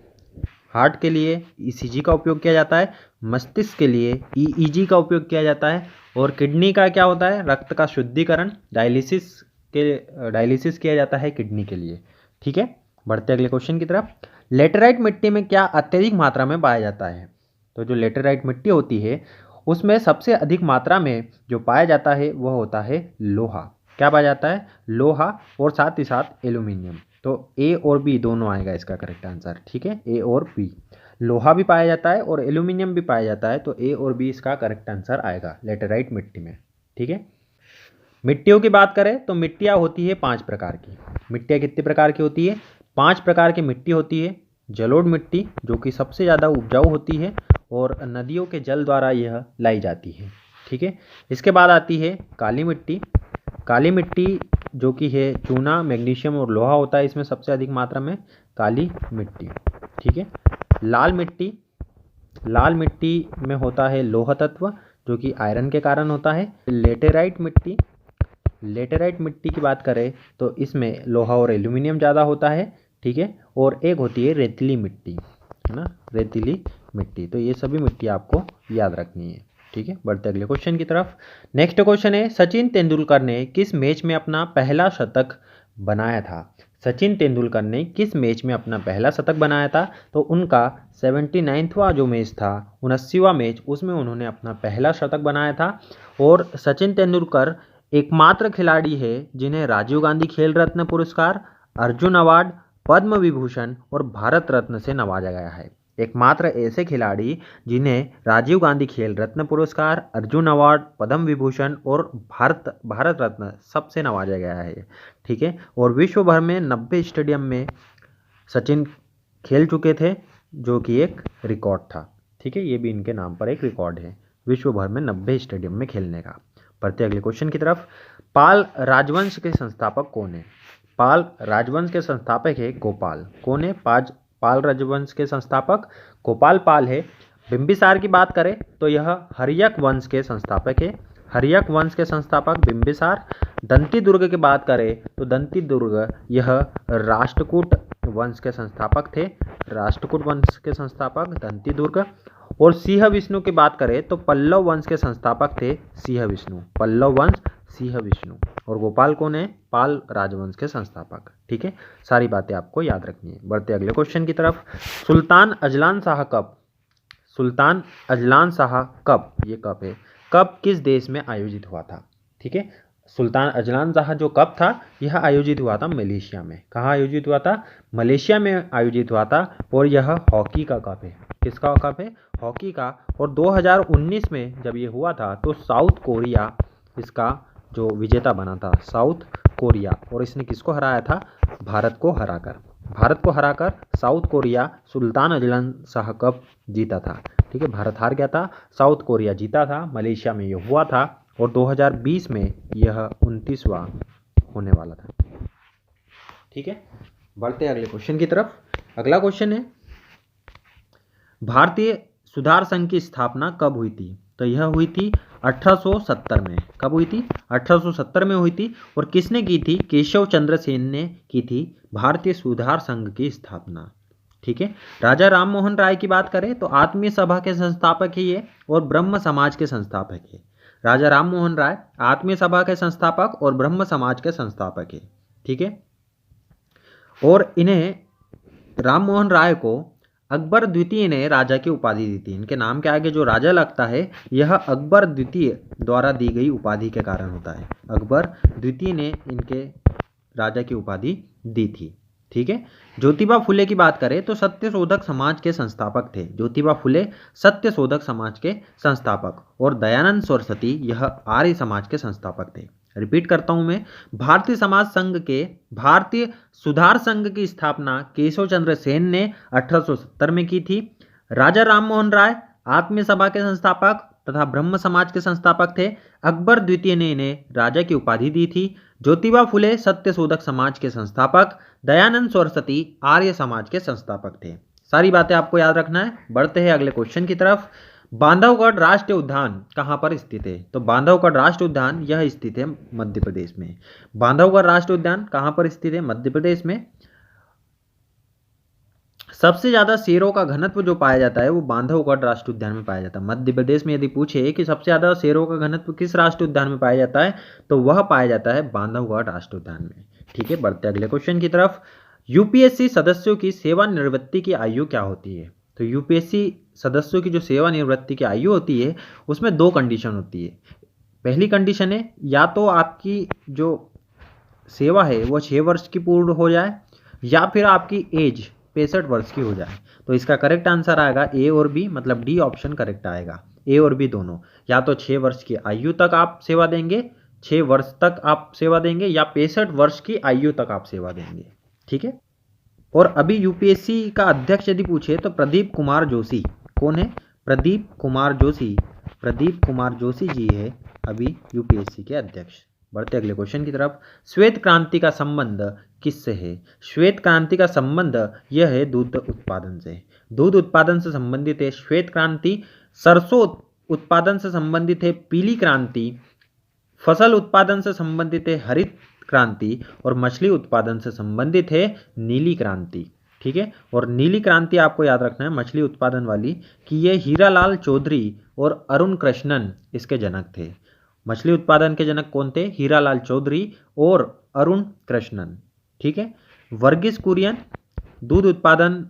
हार्ट के लिए ईसीजी का उपयोग किया जाता है, मस्तिष्क के लिए ईईजी का उपयोग किया जाता है, और किडनी का क्या होता है, रक्त का शुद्धिकरण, डायलिसिस किया जाता है किडनी के लिए, ठीक है। बढ़ते अगले क्वेश्चन की तरफ। लेटेराइट मिट्टी में क्या अत्यधिक मात्रा में पाया जाता है? तो जो लेटेराइट मिट्टी होती है उसमें सबसे अधिक मात्रा में जो पाया जाता है वह होता है लोहा। क्या पाया जाता है? लोहा, और साथ ही साथ एल्यूमिनियम। तो ए और बी दोनों आएगा इसका करेक्ट आंसर, ठीक है, ए और बी। लोहा भी पाया जाता है और एल्यूमिनियम भी पाया जाता है, तो ए और बी इसका करेक्ट आंसर आएगा लेटेराइट मिट्टी में, ठीक है। मिट्टियों की बात करें तो मिट्टियाँ होती है 5 प्रकार की। मिट्टियाँ कितने प्रकार की होती है? 5 प्रकार की मिट्टी होती है। जलोढ़ मिट्टी जो कि सबसे ज़्यादा उपजाऊ होती है और नदियों के जल द्वारा यह लाई जाती है, ठीक है। इसके बाद आती है काली मिट्टी। काली मिट्टी जो कि है चूना, मैग्नीशियम और लोहा होता है इसमें सबसे अधिक मात्रा में, काली मिट्टी, ठीक है। लाल मिट्टी, लाल मिट्टी में होता है लोह तत्व जो कि आयरन के कारण होता है। लेटेराइट मिट्टी, लेटेराइट मिट्टी की बात करें तो इसमें लोहा और एल्यूमिनियम ज़्यादा होता है, ठीक है। और एक होती है रेतीली मिट्टी, है ना, रेतीली मिट्टी। तो ये सभी मिट्टी आपको याद रखनी है, ठीक है। बढ़ते अगले क्वेश्चन की तरफ। नेक्स्ट क्वेश्चन है, सचिन तेंदुलकर ने किस मैच में अपना पहला शतक बनाया था? सचिन तेंदुलकर ने किस मैच में अपना पहला शतक बनाया था? तो उनका 79वां जो मैच था, 79वां मैच, उसमें उन्होंने अपना पहला शतक बनाया था। और सचिन तेंदुलकर एकमात्र खिलाड़ी है जिन्हें राजीव गांधी खेल रत्न पुरस्कार, अर्जुन अवार्ड, पद्म विभूषण और भारत रत्न से नवाजा गया है। एकमात्र ऐसे खिलाड़ी जिन्हें राजीव गांधी खेल रत्न पुरस्कार, अर्जुन अवार्ड, पद्म विभूषण और भारत रत्न सबसे नवाजा गया है, ठीक है। और विश्व भर में 90 स्टेडियम में सचिन खेल चुके थे जो कि एक रिकॉर्ड था, ठीक है। ये भी इनके नाम पर एक रिकॉर्ड है, विश्व भर में 90 स्टेडियम में खेलने का। बढ़ते अगले क्वेश्चन की तरफ। पाल राजवंश के संस्थापक कौन है? पाल राजवंश के संस्थापक है गोपाल। कौन है पाल राजवंश के संस्थापक? गोपाल पाल है। बिंबिसार की बात करें तो यह हर्यक वंश के संस्थापक है। हर्यक वंश के संस्थापक बिंबिसार। दंती दुर्ग की बात करें तो दंती दुर्ग यह राष्ट्रकूट वंश के संस्थापक थे। राष्ट्रकूट वंश के संस्थापक दंती दुर्ग। और सिंह विष्णु की बात करें तो पल्लव वंश के संस्थापक थे सिंह विष्णु। पल्लव वंश, सिंह विष्णु। और गोपाल कौन है? पाल राजवंश के संस्थापक, ठीक है। सारी बातें आपको याद रखनी है। बढ़ते अगले क्वेश्चन की तरफ। सुल्तान अजलान शाह कब, सुल्तान अजलान शाह कब, ये कब है, कब किस देश में आयोजित हुआ था, ठीक है। सुल्तान अजलान शाह जो कप था यह आयोजित हुआ था मलेशिया में। कहाँ आयोजित हुआ था? मलेशिया में आयोजित हुआ था। और यह हॉकी का कप है। किसका कप है? हॉकी का। और 2019 में जब ये हुआ था तो साउथ कोरिया इसका जो विजेता बना था, साउथ कोरिया। और इसने किसको हराया था? भारत को हराकर। भारत को हराकर south Korea Sultan Azlan Shah cup जीता था, ठीक है। भारत हार गया था, साउथ कोरिया जीता था, मलेशिया में यह हुआ था। और 2020 में यह 29वां होने वाला था, ठीक है। बढ़ते अगले क्वेश्चन की तरफ। अगला क्वेश्चन है, भारतीय सुधार संघ की स्थापना कब हुई थी? तो यह हुई थी 1870 में। कब हुई थी? 1870 में हुई थी। और किसने की थी? केशव चंद्र सेन ने की थी भारतीय सुधार संघ की स्थापना, ठीक है। राजा राम मोहन राय की बात करें तो आत्मीय सभा के संस्थापक है ये, और ब्रह्म समाज के संस्थापक है। राजा राम मोहन राय आत्मीय सभा के संस्थापक और ब्रह्म समाज के संस्थापक है, ठीक है। और इन्हें राम मोहन राय को अकबर द्वितीय ने राजा की उपाधि दी थी। इनके नाम के आगे जो राजा लगता है यह अकबर द्वितीय द्वारा दी गई उपाधि के कारण होता है। अकबर द्वितीय ने इनके राजा की उपाधि दी थी, ठीक है। ज्योतिबा फुले की बात करें तो सत्यशोधक समाज के संस्थापक थे। ज्योतिबा फुले सत्यशोधक समाज के संस्थापक। और दयानंद सरस्वती यह आर्य समाज के संस्थापक थे। रिपीट करता हूं मैं, भारतीय समाज संघ के भारतीय सुधार संघ की स्थापना केशव चंद्र सेन ने 1870 में की थी। राजा राम मोहन राय आत्मीय सभा के संस्थापक तथा ब्रह्म समाज के संस्थापक थे। अकबर द्वितीय ने इन्हें राजा की उपाधि दी थी। ज्योतिबा फुले सत्यशोधक समाज के संस्थापक, दयानंद सरस्वती आर्य समाज के संस्थापक थे। सारी बातें आपको याद रखना है। बढ़ते हैं अगले क्वेश्चन की तरफ। बांधवगढ़ राष्ट्रीय उद्यान कहाँ पर स्थित है? तो बांधवगढ़ राष्ट्रीय उद्यान यह स्थित है मध्य प्रदेश में। बांधवगढ़ राष्ट्रीय उद्यान कहाँ पर स्थित है? मध्य प्रदेश में। सबसे ज्यादा शेरों का घनत्व जो पाया जाता है वो बांधवगढ़ राष्ट्रीय उद्यान में पाया जाता है। मध्य प्रदेश में यदि पूछे कि सबसे ज्यादा शेरों का घनत्व किस राष्ट्रीय उद्यान में पाया जाता है, तो वह पाया जाता है बांधवगढ़ राष्ट्रीय उद्यान में। ठीक है, बढ़ते अगले क्वेश्चन की तरफ। यूपीएससी सदस्यों की सेवानिवृत्ति की आयु क्या होती है? तो यूपीएससी सदस्यों की जो सेवानिवृत्ति की आयु होती है उसमें 2 कंडीशन होती है। पहली कंडीशन है या तो आपकी जो सेवा है वो 6 वर्ष की पूर्ण हो जाए, या फिर आपकी एज 65 वर्ष की हो जाए। तो इसका करेक्ट आंसर आएगा ए और बी, मतलब डी ऑप्शन करेक्ट आएगा। ए और बी दोनों, या तो 6 वर्ष की आयु तक आप सेवा देंगे, 6 वर्ष तक आप सेवा देंगे, या 65 वर्ष की आयु तक आप सेवा देंगे। ठीक है, और अभी यूपीएससी का अध्यक्ष यदि पूछे तो प्रदीप कुमार जोशी। कौन है? प्रदीप कुमार जोशी। प्रदीप कुमार जोशी जी है अभी यूपीएससी के अध्यक्ष। बढ़ते अगले क्वेश्चन की तरफ। श्वेत क्रांति का संबंध किससे है? श्वेत क्रांति का संबंध यह है दूध उत्पादन से। दूध उत्पादन से संबंधित है श्वेत क्रांति। सरसों उत्पादन से संबंधित है पीली क्रांति। फसल उत्पादन से संबंधित है हरित क्रांति। और मछली उत्पादन से संबंधित है नीली क्रांति। ठीक है, और नीली क्रांति आपको याद रखना है मछली उत्पादन वाली, कि ये हीरालाल चौधरी और अरुण कृष्णन इसके जनक थे। मछली उत्पादन के जनक कौन थे? हीरालाल चौधरी और अरुण कृष्णन। ठीक है, वर्गीस कुरियन दूध उत्पादन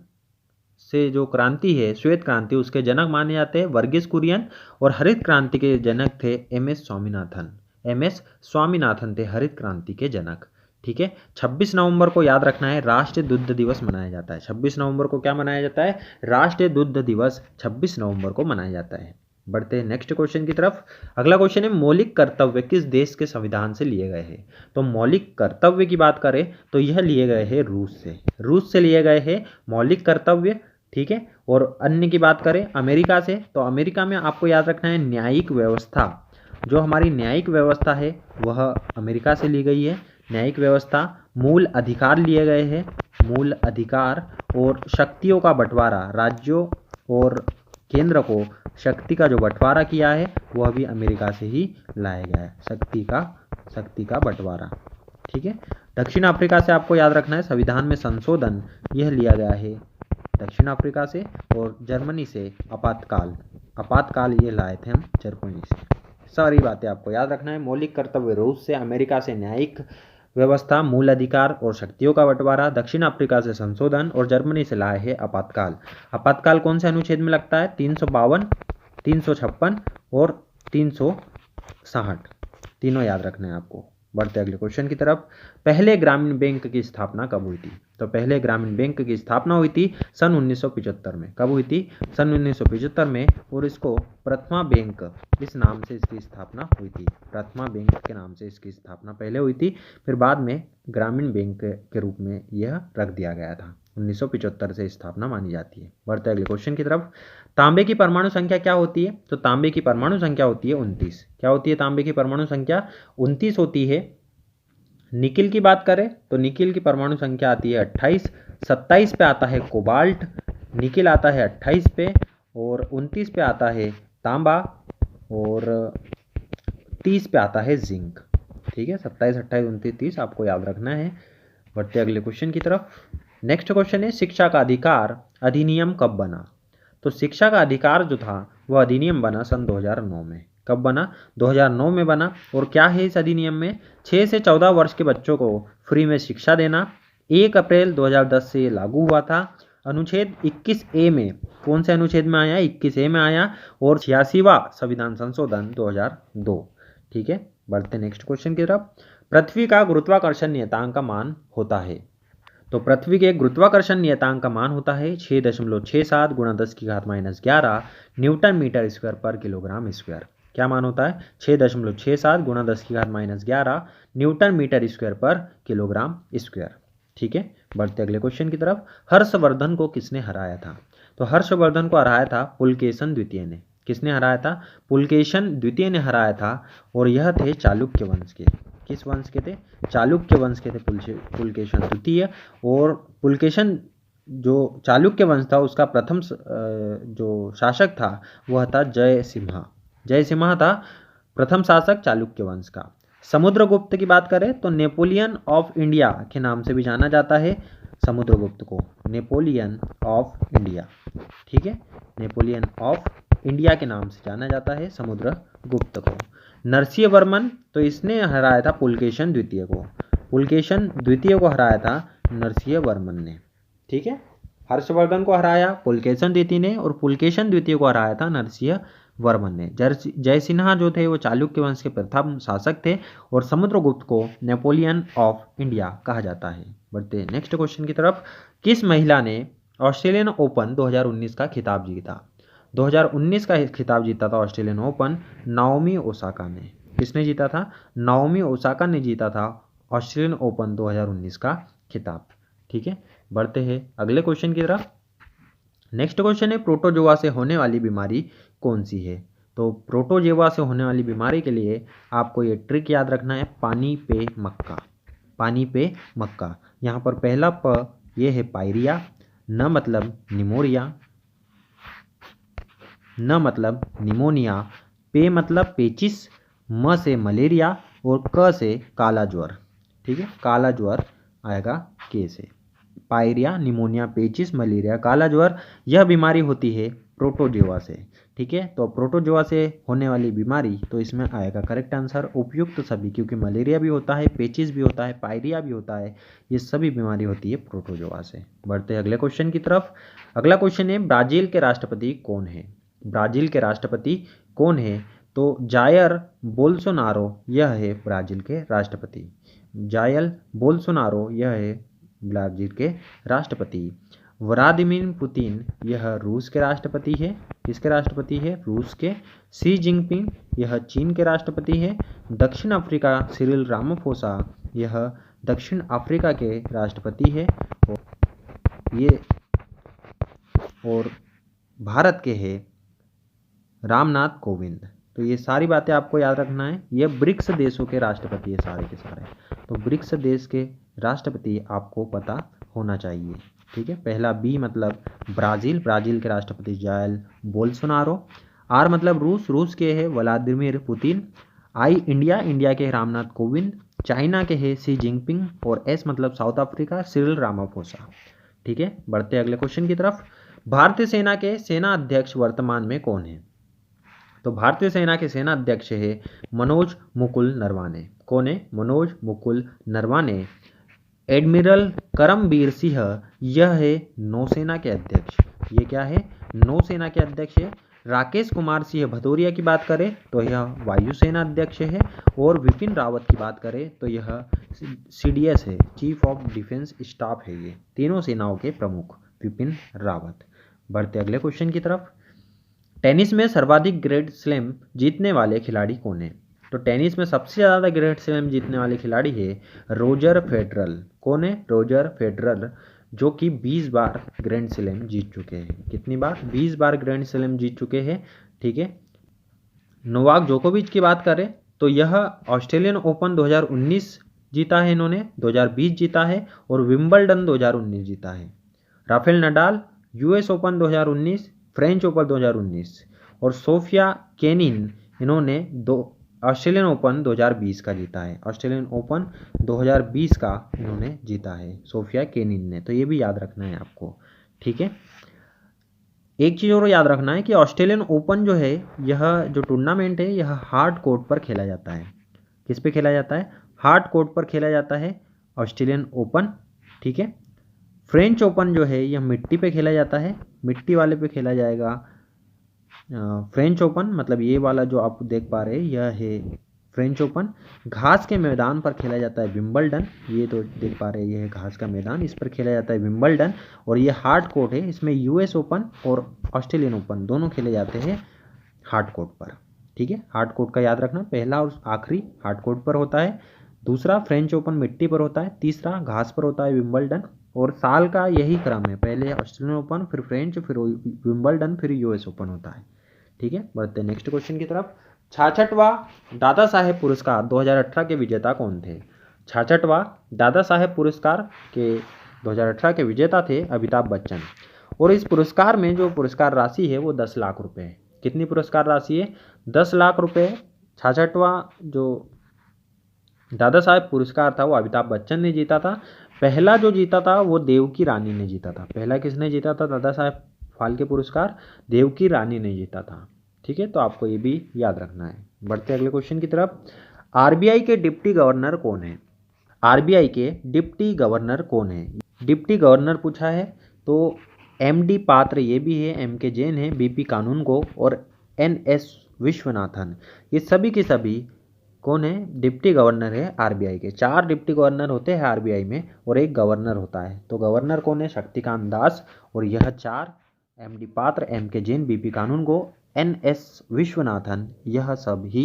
से जो क्रांति है श्वेत क्रांति उसके जनक माने जाते हैं वर्गीस कुरियन, और हरित क्रांति के जनक थे एमएस स्वामीनाथन। एमएस स्वामीनाथन थे हरित क्रांति के जनक। ठीक है, 26 नवंबर को याद रखना है राष्ट्रीय दुग्ध दिवस मनाया जाता है। 26 नवंबर को क्या मनाया जाता है? राष्ट्रीय दुग्ध दिवस 26 नवंबर को मनाया जाता है। बढ़ते हैं नेक्स्ट क्वेश्चन की तरफ। अगला क्वेश्चन है मौलिक कर्तव्य किस देश के संविधान से लिए गए हैं? तो मौलिक कर्तव्य की बात करें तो यह लिए गए हैं रूस से। रूस से लिए गए हैं मौलिक कर्तव्य। ठीक है, और अन्य की बात करें अमेरिका से, तो अमेरिका में आपको याद रखना है न्यायिक व्यवस्था। जो हमारी न्यायिक व्यवस्था है वह अमेरिका से ली गई है। न्यायिक व्यवस्था, मूल अधिकार लिए गए हैं, मूल अधिकार, और शक्तियों का बंटवारा, राज्यों और केंद्र को शक्ति का जो बंटवारा किया है वह भी अमेरिका से ही लाया गया है। शक्ति का बंटवारा। ठीक है, दक्षिण अफ्रीका से आपको याद रखना है संविधान में संशोधन, यह लिया गया है दक्षिण अफ्रीका से। और जर्मनी से आपातकाल ये लाए थे हम जर्मनी से। सारी बातें आपको याद रखना है। मौलिक कर्तव्य रूस से, अमेरिका से न्यायिक व्यवस्था, मूल अधिकार और शक्तियों का बंटवारा, दक्षिण अफ्रीका से संशोधन, और जर्मनी से लाए है आपातकाल। आपातकाल कौन से अनुच्छेद में लगता है? 352, 356 और 360, तीनों याद रखना है आपको। बढ़ते अगले क्वेश्चन की तरफ। पहले ग्रामीण बैंक की स्थापना कब हुई थी? तो पहले ग्रामीण बैंक की स्थापना हुई थी सन 1975 में। कब हुई थी? सन 1975 में, और इसको प्रथमा बैंक इस नाम से इसकी स्थापना हुई थी। प्रथमा बैंक के नाम से इसकी स्थापना पहले हुई थी, फिर बाद में ग्रामीण बैंक के रूप में यह रख दिया गया था। 1975 से स्थापना मानी जाती है। बढ़ते अगले क्वेश्चन की तरफ। तांबे की परमाणु संख्या क्या होती है? तो तांबे की परमाणु संख्या होती है 29। क्या होती है तांबे की परमाणु संख्या? 29 होती है। निकिल की बात करें तो निकिल की परमाणु संख्या आती है 28। 27 पे आता है कोबाल्ट, निकिल आता है 28 पे, और 29 पे आता है तांबा, और 30 पे आता है जिंक। ठीक है, 27, 28, 29, 30 आपको याद रखना है। बढ़ते अगले क्वेश्चन की तरफ। नेक्स्ट क्वेश्चन है शिक्षा का अधिकार अधिनियम कब बना? तो शिक्षा का अधिकार जो था वह अधिनियम बना सन 2009 में। कब बना? 2009 में बना। और क्या है इस अधिनियम में? 6 से 14 वर्ष के बच्चों को फ्री में शिक्षा देना। 1 अप्रैल 2010 से लागू हुआ था। अनुच्छेद 21A में, कौन से अनुच्छेद में आया? 21A में आया। और 86वां संविधान संशोधन 2002। ठीक है, बढ़ते नेक्स्ट क्वेश्चन की तरफ। पृथ्वी का गुरुत्वाकर्षण नियतांक का मान होता है? तो पृथ्वी के गुरुत्वाकर्षण नियतांक का मान होता है 6.67 × 10⁻⁻11 न्यूटन मीटर स्क्वायर पर किलोग्राम स्क्वायर। क्या मान होता है? 6.67 × 10⁻⁻11 न्यूटन मीटर स्क्वायर पर किलोग्राम स्क्वायर। ठीक है, बढ़ते अगले क्वेश्चन की तरफ। हर्षवर्धन को किसने हराया था? तो हर्षवर्धन को हराया था पुलकेशन द्वितीय ने। किसने हराया था? पुलकेशन द्वितीय ने हराया था, और यह थे चालुक्य वंश के। किस वंश के थे? चालुक्य वंश के थे पुलकेशन द्वितीय। और पुलकेशन जो चालुक्य वंश था उसका प्रथम जो शासक था वह था जयसिम्हा। जयसिम्हा था प्रथम शासक चालुक्य वंश का। समुद्रगुप्त की बात करें तो नेपोलियन ऑफ इंडिया के नाम से भी जाना जाता है समुद्रगुप्त को, नेपोलियन ऑफ इंडिया। ठीक है, नेपोलियन ऑफ इंडिया के नाम से जाना जाता है समुद्रगुप्त को। नरसिंह वर्मन तो इसने हराया था पुलकेशन द्वितीय को, पुलकेशन द्वितीय को हराया था नरसिंह वर्मन ने। ठीक है, हर्षवर्धन को हराया पुलकेशन द्वितीय ने और पुलकेशन द्वितीय को हराया था नरसिंह वर्मन ने। जयसिन्हा जो थे वो चालुक्य वंश के प्रथम शासक थे और समुद्रगुप्त को नेपोलियन ऑफ इंडिया कहा जाता है। बढ़ते हैं नेक्स्ट क्वेश्चन की तरफ। किस महिला ने ऑस्ट्रेलियन ओपन 2019 का खिताब जीता? 2019 का खिताब जीता था ऑस्ट्रेलियन ओपन नाओमी ओसाका ने। किसने जीता था? नाओमी ओसाका ने जीता था ऑस्ट्रेलियन ओपन 2019 का खिताब। ठीक है, बढ़ते हैं अगले क्वेश्चन की तरफ। नेक्स्ट क्वेश्चन है प्रोटोजोआ से होने वाली बीमारी कौन सी है? तो प्रोटोजोआ से होने वाली बीमारी के लिए आपको ये ट्रिक याद रखना है, पानी पे मक्का। पानी पे मक्का, यहाँ पर पहला प ये है पायरिया, न मतलब निमोरिया, न मतलब निमोनिया, पे मतलब पेचिस, म से मलेरिया और क से काला ज्वर। ठीक है, काला ज्वर आएगा के से। पायरिया, निमोनिया, पेचिस, मलेरिया, काला ज्वर, यह बीमारी होती है प्रोटोजोआ से। ठीक है, तो प्रोटोजोआ से होने वाली बीमारी तो इसमें आएगा करेक्ट आंसर उपयुक्त सभी, क्योंकि मलेरिया भी होता है, पेचिस भी होता है, पायरिया भी होता है, ये सभी बीमारी होती है प्रोटोजोआ से। बढ़ते हैं अगले क्वेश्चन की तरफ। अगला क्वेश्चन है ब्राजील के राष्ट्रपति कौन है? ब्राजील के राष्ट्रपति कौन है? तो जायर बोल्सोनारो यह है ब्राजील के राष्ट्रपति। जायर बोल्सोनारो यह है ब्राजील के राष्ट्रपति। व्लादिमीर पुतिन यह रूस के राष्ट्रपति है। किसके राष्ट्रपति है? रूस के। शी जिनपिंग यह चीन के राष्ट्रपति है। दक्षिण अफ्रीका सिरिल रामाफोसा यह दक्षिण अफ्रीका के राष्ट्रपति है। और भारत के है रामनाथ कोविंद। तो ये सारी बातें आपको याद रखना है, ये ब्रिक्स देशों के राष्ट्रपति है सारे के सारे। तो ब्रिक्स देश के राष्ट्रपति आपको पता होना चाहिए। ठीक है, पहला बी मतलब ब्राज़ील, ब्राज़ील के राष्ट्रपति जायर बोल्सोनारो। आर मतलब रूस, रूस के है व्लादिमीर पुतिन। आई इंडिया, इंडिया के रामनाथ कोविंद। चाइना के है शी जिनपिंग। और एस मतलब साउथ अफ्रीका सिरिल रामाफोसा। ठीक है, बढ़ते अगले क्वेश्चन की तरफ। भारतीय सेना के सेना अध्यक्ष वर्तमान में कौन है? तो भारतीय सेना के सेना अध्यक्ष है मनोज मुकुल नरवाने। कौन है? मनोज मुकुल नरवाने। एडमिरल करमबीर सिंह यह है नौसेना के अध्यक्ष। ये क्या है? नौसेना के अध्यक्ष है। राकेश कुमार सिंह भदौरिया की बात करें तो यह वायुसेना अध्यक्ष है। और विपिन रावत की बात करें तो यह CDS है, चीफ ऑफ डिफेंस स्टाफ है। ये तीनों सेनाओं के प्रमुख विपिन रावत। बढ़ते अगले क्वेश्चन की तरफ। टेनिस में सर्वाधिक ग्रैंड स्लैम जीतने वाले खिलाड़ी कौन है? तो टेनिस में सबसे ज़्यादा ग्रैंड स्लैम जीतने वाले खिलाड़ी है रोजर फेडरल। कौन है? रोजर फेडरल, जो कि 20 बार ग्रैंड स्लैम जीत चुके हैं। कितनी बार? 20 बार ग्रैंड स्लैम जीत चुके हैं। ठीक है, नोवाक जोकोविच की बात करें तो यह ऑस्ट्रेलियन ओपन 2019 जीता है इन्होंने, 2020 जीता है और विंबलडन 2019 जीता है। Rafael Nadal US open 2019, French open 2019 और सोफिया केनिन इन्होंने ऑस्ट्रेलियन ओपन 2020 का जीता है। ऑस्ट्रेलियन ओपन 2020 का इन्होंने जीता है सोफिया केनिन ने। तो ये भी याद रखना है आपको। ठीक है, एक चीज़ और याद रखना है कि ऑस्ट्रेलियन ओपन जो है, यह जो टूर्नामेंट है यह हार्ड कोर्ट पर खेला जाता है। किस पे खेला जाता है? हार्ड कोर्ट पर खेला जाता है ऑस्ट्रेलियन ओपन। ठीक है, फ्रेंच ओपन जो है यह मिट्टी पे खेला जाता है, मिट्टी वाले पे खेला जाएगा फ्रेंच ओपन। मतलब ये वाला जो आप देख पा रहे हैं यह है फ्रेंच ओपन। घास के मैदान पर खेला जाता है विंबलडन। ये तो देख पा रहे हैं, ये है घास का मैदान, इस पर खेला जाता है विंबलडन। और ये हार्ड कोर्ट है, इसमें US ओपन और ऑस्ट्रेलियन ओपन दोनों खेले जाते हैं हार्ड कोर्ट पर। ठीक है, हार्ड कोर्ट का याद रखना, पहला और आखिरी हार्ड कोर्ट पर होता है, दूसरा फ्रेंच ओपन मिट्टी पर होता है, तीसरा घास पर होता है विंबलडन। और साल का यही क्रम है, पहले ऑस्ट्रेलियन ओपन, फिर फ्रेंच, फिर विंबलडन, फिर US ओपन होता है। ठीक है, बढ़ते हैं नेक्स्ट क्वेश्चन की तरफ। 66वां दादा साहेब पुरस्कार 2018 के विजेता कौन थे? 66वां दादा साहेब पुरस्कार के 2018 के विजेता थे अमिताभ बच्चन। और इस पुरस्कार में जो पुरस्कार राशि है वो 10 लाख रुपए है। कितनी पुरस्कार राशि है? 10 लाख रुपए। 66वां जो दादा साहेब पुरस्कार था वो अमिताभ बच्चन ने जीता था। पहला जो जीता था वो देवकी रानी ने जीता था। पहला किसने जीता था दादा साहेब फाल्के पुरस्कार? देवकी रानी ने जीता था। ठीक है, तो आपको ये भी याद रखना है। बढ़ते अगले क्वेश्चन की तरफ। आरबीआई के डिप्टी गवर्नर कौन है? आरबीआई के डिप्टी गवर्नर कौन है? डिप्टी गवर्नर पूछा है तो एमडी पात्र ये भी है, एमके जैन है, बीपी कानूनगो और एनएस विश्वनाथन। ये सभी के सभी कौन है? डिप्टी गवर्नर है आरबीआई के। 4 डिप्टी गवर्नर होते हैं आरबीआई में और एक गवर्नर होता है। तो गवर्नर कौन है? शक्तिकांत दास। और यह 4 एमडी पात्र, एमके जैन, बीपी कानूनगो, एनएस विश्वनाथन, यह सब ही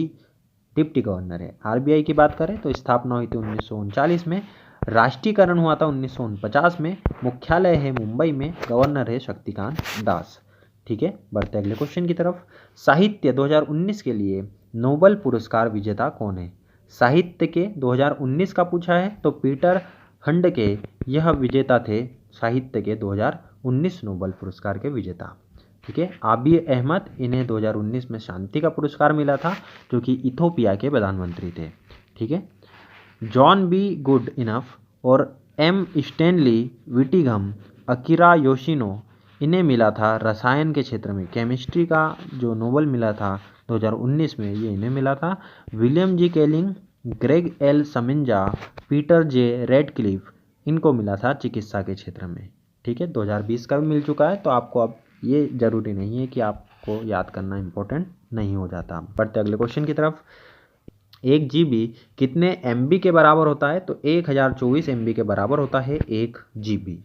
डिप्टी गवर्नर है। आरबीआई की बात करें तो स्थापना हुई थी 1939 में, राष्ट्रीयकरण हुआ था 1950 में, मुख्यालय है मुंबई में, गवर्नर है शक्तिकांत दास। ठीक है, बढ़ते अगले क्वेश्चन की तरफ। साहित्य 2019 के लिए नोबेल पुरस्कार विजेता कौन है? साहित्य के 2019 का पूछा है तो पीटर हंडके यह विजेता थे साहित्य के 2019 नोबेल पुरस्कार के विजेता। ठीक है, आबी अहमद, इन्हें 2019 में शांति का पुरस्कार मिला था, जो कि इथोपिया के प्रधानमंत्री थे। ठीक है, जॉन बी गुड इनफ और एम स्टैनली विटिगम, अकीरा योशिनो, इन्हें मिला था रसायन के क्षेत्र में, केमिस्ट्री का जो नोबेल मिला था 2019 में, ये इन्हें मिला था। विलियम जी केलिंग, ग्रेग एल समिंजा, पीटर जे रेडक्लिफ, इनको मिला था चिकित्सा के क्षेत्र में। ठीक है, 2020 का भी मिल चुका है, तो आपको अब ये जरूरी नहीं है कि आपको याद करना इम्पोर्टेंट नहीं हो जाता। बढ़ते अगले क्वेश्चन की तरफ। 1 GB कितने MB के बराबर होता है? तो 1024 MB के बराबर होता है 1 GB।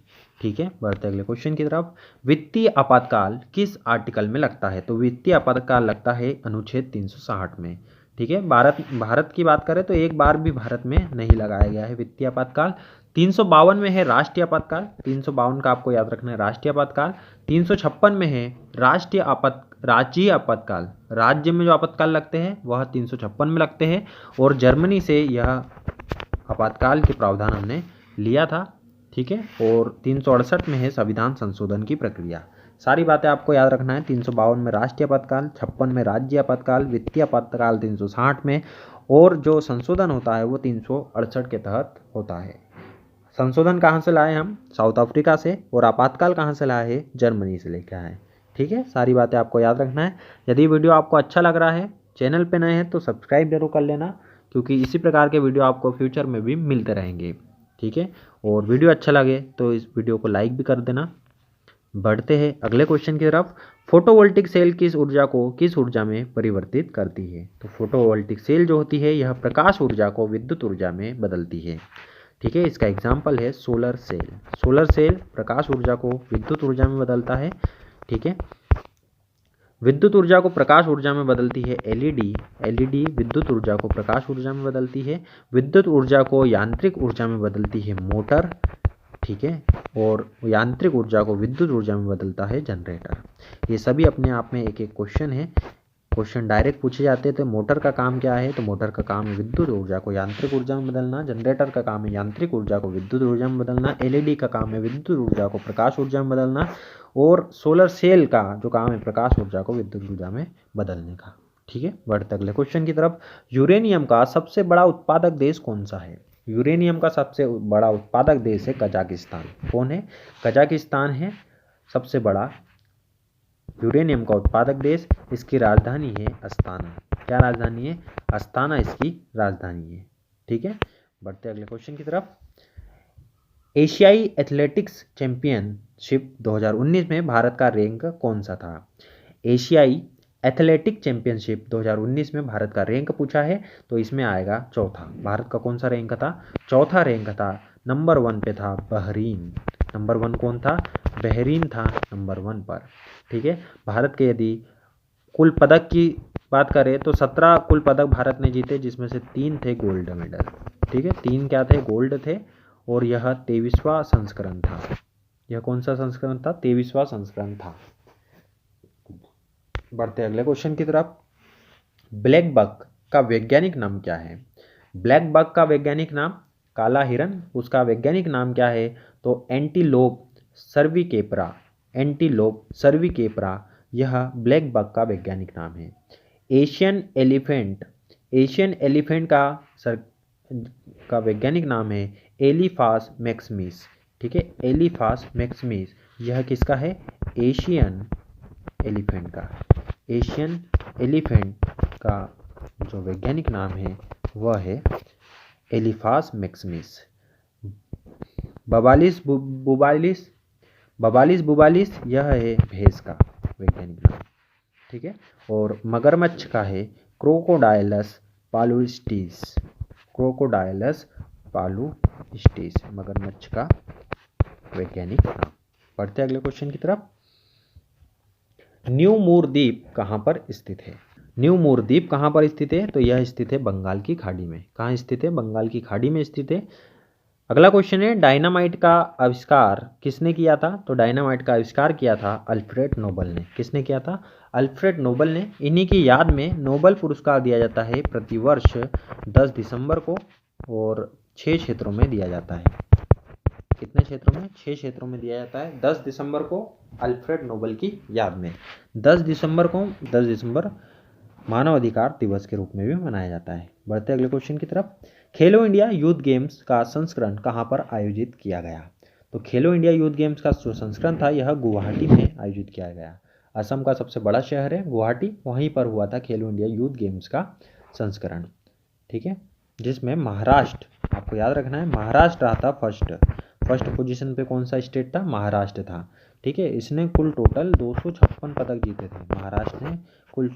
ठीक है, बढ़ते अगले क्वेश्चन की तरफ। वित्तीय आपातकाल किस आर्टिकल में लगता है? तो वित्तीय आपातकाल लगता है अनुच्छेद 360 में। ठीक है, भारत की बात करें तो एक बार भी भारत में नहीं लगाया गया है वित्तीय आपातकाल। 352 में है राष्ट्रीय आपातकाल, 352 का आपको याद रखना है राष्ट्रीय आपातकाल। 356 में है राज्य आपातकाल, राज्य में जो आपातकाल लगते हैं वह 356 में लगते हैं। और जर्मनी से यह आपातकाल के प्रावधान हमने लिया था। ठीक है, और 368 में है संविधान संशोधन की प्रक्रिया। सारी बातें आपको याद रखना है। 352 में राष्ट्रीय आपातकाल, 56 में राज्य आपातकाल, वित्तीय आपातकाल 360 में, और जो संशोधन होता है वो 368 के तहत होता है। संशोधन कहाँ से लाए हम? साउथ अफ्रीका से। और आपातकाल कहाँ से लाए हैं? जर्मनी से लेकर आए। ठीक है, सारी बातें आपको याद रखना है। यदि वीडियो आपको अच्छा लग रहा है, चैनल पे नए हैं तो सब्सक्राइब जरूर कर लेना, क्योंकि इसी प्रकार के वीडियो आपको फ्यूचर में भी मिलते रहेंगे। ठीक है, और वीडियो अच्छा लगे तो इस वीडियो को लाइक भी कर देना। बढ़ते हैं अगले क्वेश्चन की तरफ। फोटोवोल्टिक सेल किस ऊर्जा में परिवर्तित करती है? तो फोटोवोल्टिक सेल जो होती है यह प्रकाश ऊर्जा को विद्युत ऊर्जा में बदलती है। ठीक है, इसका एग्जाम्पल है सोलर सेल। सोलर सेल प्रकाश ऊर्जा को विद्युत ऊर्जा में बदलता है। ठीक है, विद्युत ऊर्जा को प्रकाश ऊर्जा में बदलती है एलईडी विद्युत ऊर्जा को प्रकाश ऊर्जा में बदलती है। विद्युत ऊर्जा को यांत्रिक ऊर्जा में बदलती है मोटर। ठीक है, और यांत्रिक ऊर्जा को विद्युत ऊर्जा में बदलता है जनरेटर। ये सभी अपने आप में एक एक क्वेश्चन है। क्वेश्चन डायरेक्ट पूछे जाते हैं। तो मोटर का काम क्या है? तो मोटर का काम है विद्युत ऊर्जा को यांत्रिक ऊर्जा में बदलना। जनरेटर का काम है यांत्रिक ऊर्जा को विद्युत ऊर्जा में बदलना। एलईडी का काम है विद्युत ऊर्जा को प्रकाश ऊर्जा में बदलना। और सोलर सेल का जो काम है प्रकाश ऊर्जा को विद्युत ऊर्जा में बदलने का। ठीक है, बढ़ते अगले क्वेश्चन की तरफ। यूरेनियम का सबसे बड़ा उत्पादक देश कौन सा है? यूरेनियम का सबसे बड़ा उत्पादक देश है कजाकिस्तान। कौन है? कजाकिस्तान है सबसे बड़ा यूरेनियम का उत्पादक देश। इसकी राजधानी है अस्ताना। क्या राजधानी है? अस्ताना इसकी राजधानी है। ठीक है, बढ़ते अगले क्वेश्चन की तरफ। एशियाई एथलेटिक्स चैंपियनशिप 2019 में भारत का रैंक कौन सा था? एशियाई एथलेटिक चैंपियनशिप 2019 में भारत का रैंक पूछा है तो इसमें आएगा चौथा। भारत का कौन सा रैंक था? चौथा रैंक था। नंबर 1 पे था बहरीन। नंबर 1 कौन था? बहरीन था नंबर 1 पर। ठीक है, भारत के यदि कुल पदक की बात करें तो 17 कुल पदक भारत ने जीते, जिसमें से 3 थे गोल्ड मेडल। ठीक है, 3 क्या थे? गोल्ड थे। और यह 23वां संस्करण था। यह कौन सा संस्करण था? 23वां संस्करण था। बढ़ते अगले क्वेश्चन की तरफ। ब्लैक बक का वैज्ञानिक नाम क्या है? ब्लैक बक का वैज्ञानिक नाम काला हिरन। उसका वैज्ञानिक नाम क्या है? तो एंटीलोप सर्विकेपरा यह ब्लैक बग का वैज्ञानिक नाम है। एशियन एलिफेंट का वैज्ञानिक नाम है एलिफास मैक्सिमिस। ठीक है, एलिफास मैक्सिमिस यह किसका है? एशियन एलिफेंट का जो वैज्ञानिक नाम है वह है एलिफास मैक्सिमिस। बबालिस बुबालिस यह है भैंस का वैज्ञानिक नाम। ठीक है, और मगरमच्छ का है क्रोकोडाइलस पालुस्टिस मगरमच्छ का वैज्ञानिक नाम। पढ़ते अगले क्वेश्चन की तरफ। न्यू मूर द्वीप कहाँ पर स्थित है? न्यू मूर द्वीप कहाँ पर स्थित है? तो यह स्थित है बंगाल की खाड़ी में। कहाँ स्थित है? बंगाल की खाड़ी में स्थित है। अगला क्वेश्चन है डायनामाइट का आविष्कार किसने किया था? तो डायनामाइट का आविष्कार किया था अल्फ्रेड नोबल ने। किसने किया था? अल्फ्रेड नोबल ने। इन्हीं की याद में नोबल पुरस्कार दिया जाता है प्रतिवर्ष 10 दिसंबर को, और 6 क्षेत्रों में दिया जाता है। कितने क्षेत्रों में? 6 क्षेत्रों में दिया जाता है 10 दिसंबर को अल्फ्रेड नोबल की याद में। 10 दिसंबर मानव अधिकार दिवस के रूप में भी मनाया जाता है। बढ़ते अगले क्वेश्चन की तरफ। खेलो इंडिया यूथ गेम्स का संस्करण कहाँ पर आयोजित किया गया? तो खेलो इंडिया यूथ गेम्स का जो संस्करण था यह गुवाहाटी में आयोजित किया गया। असम का सबसे बड़ा शहर है गुवाहाटी, वहीं पर हुआ था खेलो इंडिया यूथ गेम्स का संस्करण। ठीक है, जिसमें महाराष्ट्र, आपको याद रखना है, महाराष्ट्र रहा था फर्स्ट पोजीशन पे। कौन सा स्टेट था? महाराष्ट्र था। ठीक है, इसने कुल टोटल 256 पदक जीते थे। महाराष्ट्र ने कुल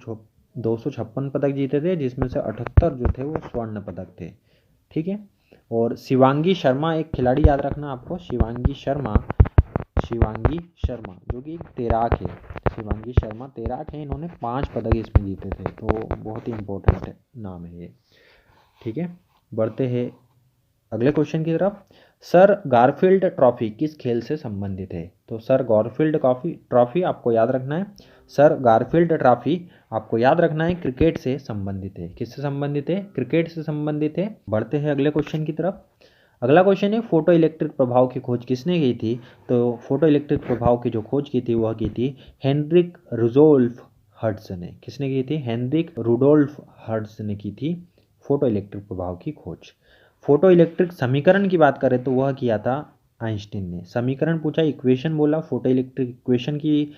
256 पदक जीते थे, जिसमें से 78 जो थे वो स्वर्ण पदक थे। ठीक है, और शिवांगी शर्मा एक खिलाड़ी याद रखना आपको, शिवांगी शर्मा जो कि तैराक है। शिवांगी शर्मा तैराक है, इन्होंने 5 पदक इसमें जीते थे, तो बहुत ही इंपॉर्टेंट नाम है ये। ठीक है, बढ़ते हैं अगले क्वेश्चन की तरफ। सर गारफील्ड ट्रॉफी किस खेल से संबंधित है? तो सर गारफील्ड ट्रॉफी आपको याद रखना है। सर गारफील्ड ट्रॉफी आपको याद रखना है क्रिकेट से संबंधित है। किससे संबंधित है? क्रिकेट से संबंधित है। बढ़ते हैं अगले क्वेश्चन की तरफ। अगला क्वेश्चन है फोटो इलेक्ट्रिक प्रभाव की खोज किसने की थी? तो फोटो इलेक्ट्रिक प्रभाव की जो खोज की थी वह की थी हेनरिक रुडोल्फ हर्ट्ज ने। किसने की थी? हेनरिक रुडोल्फ हर्ट्ज ने की थी फोटो इलेक्ट्रिक प्रभाव की खोज। फोटो इलेक्ट्रिक समीकरण की बात करें तो वह किया था आइंस्टीन ने। समीकरण पूछा, इक्वेशन बोला। फोटो इलेक्ट्रिक इक्वेशन की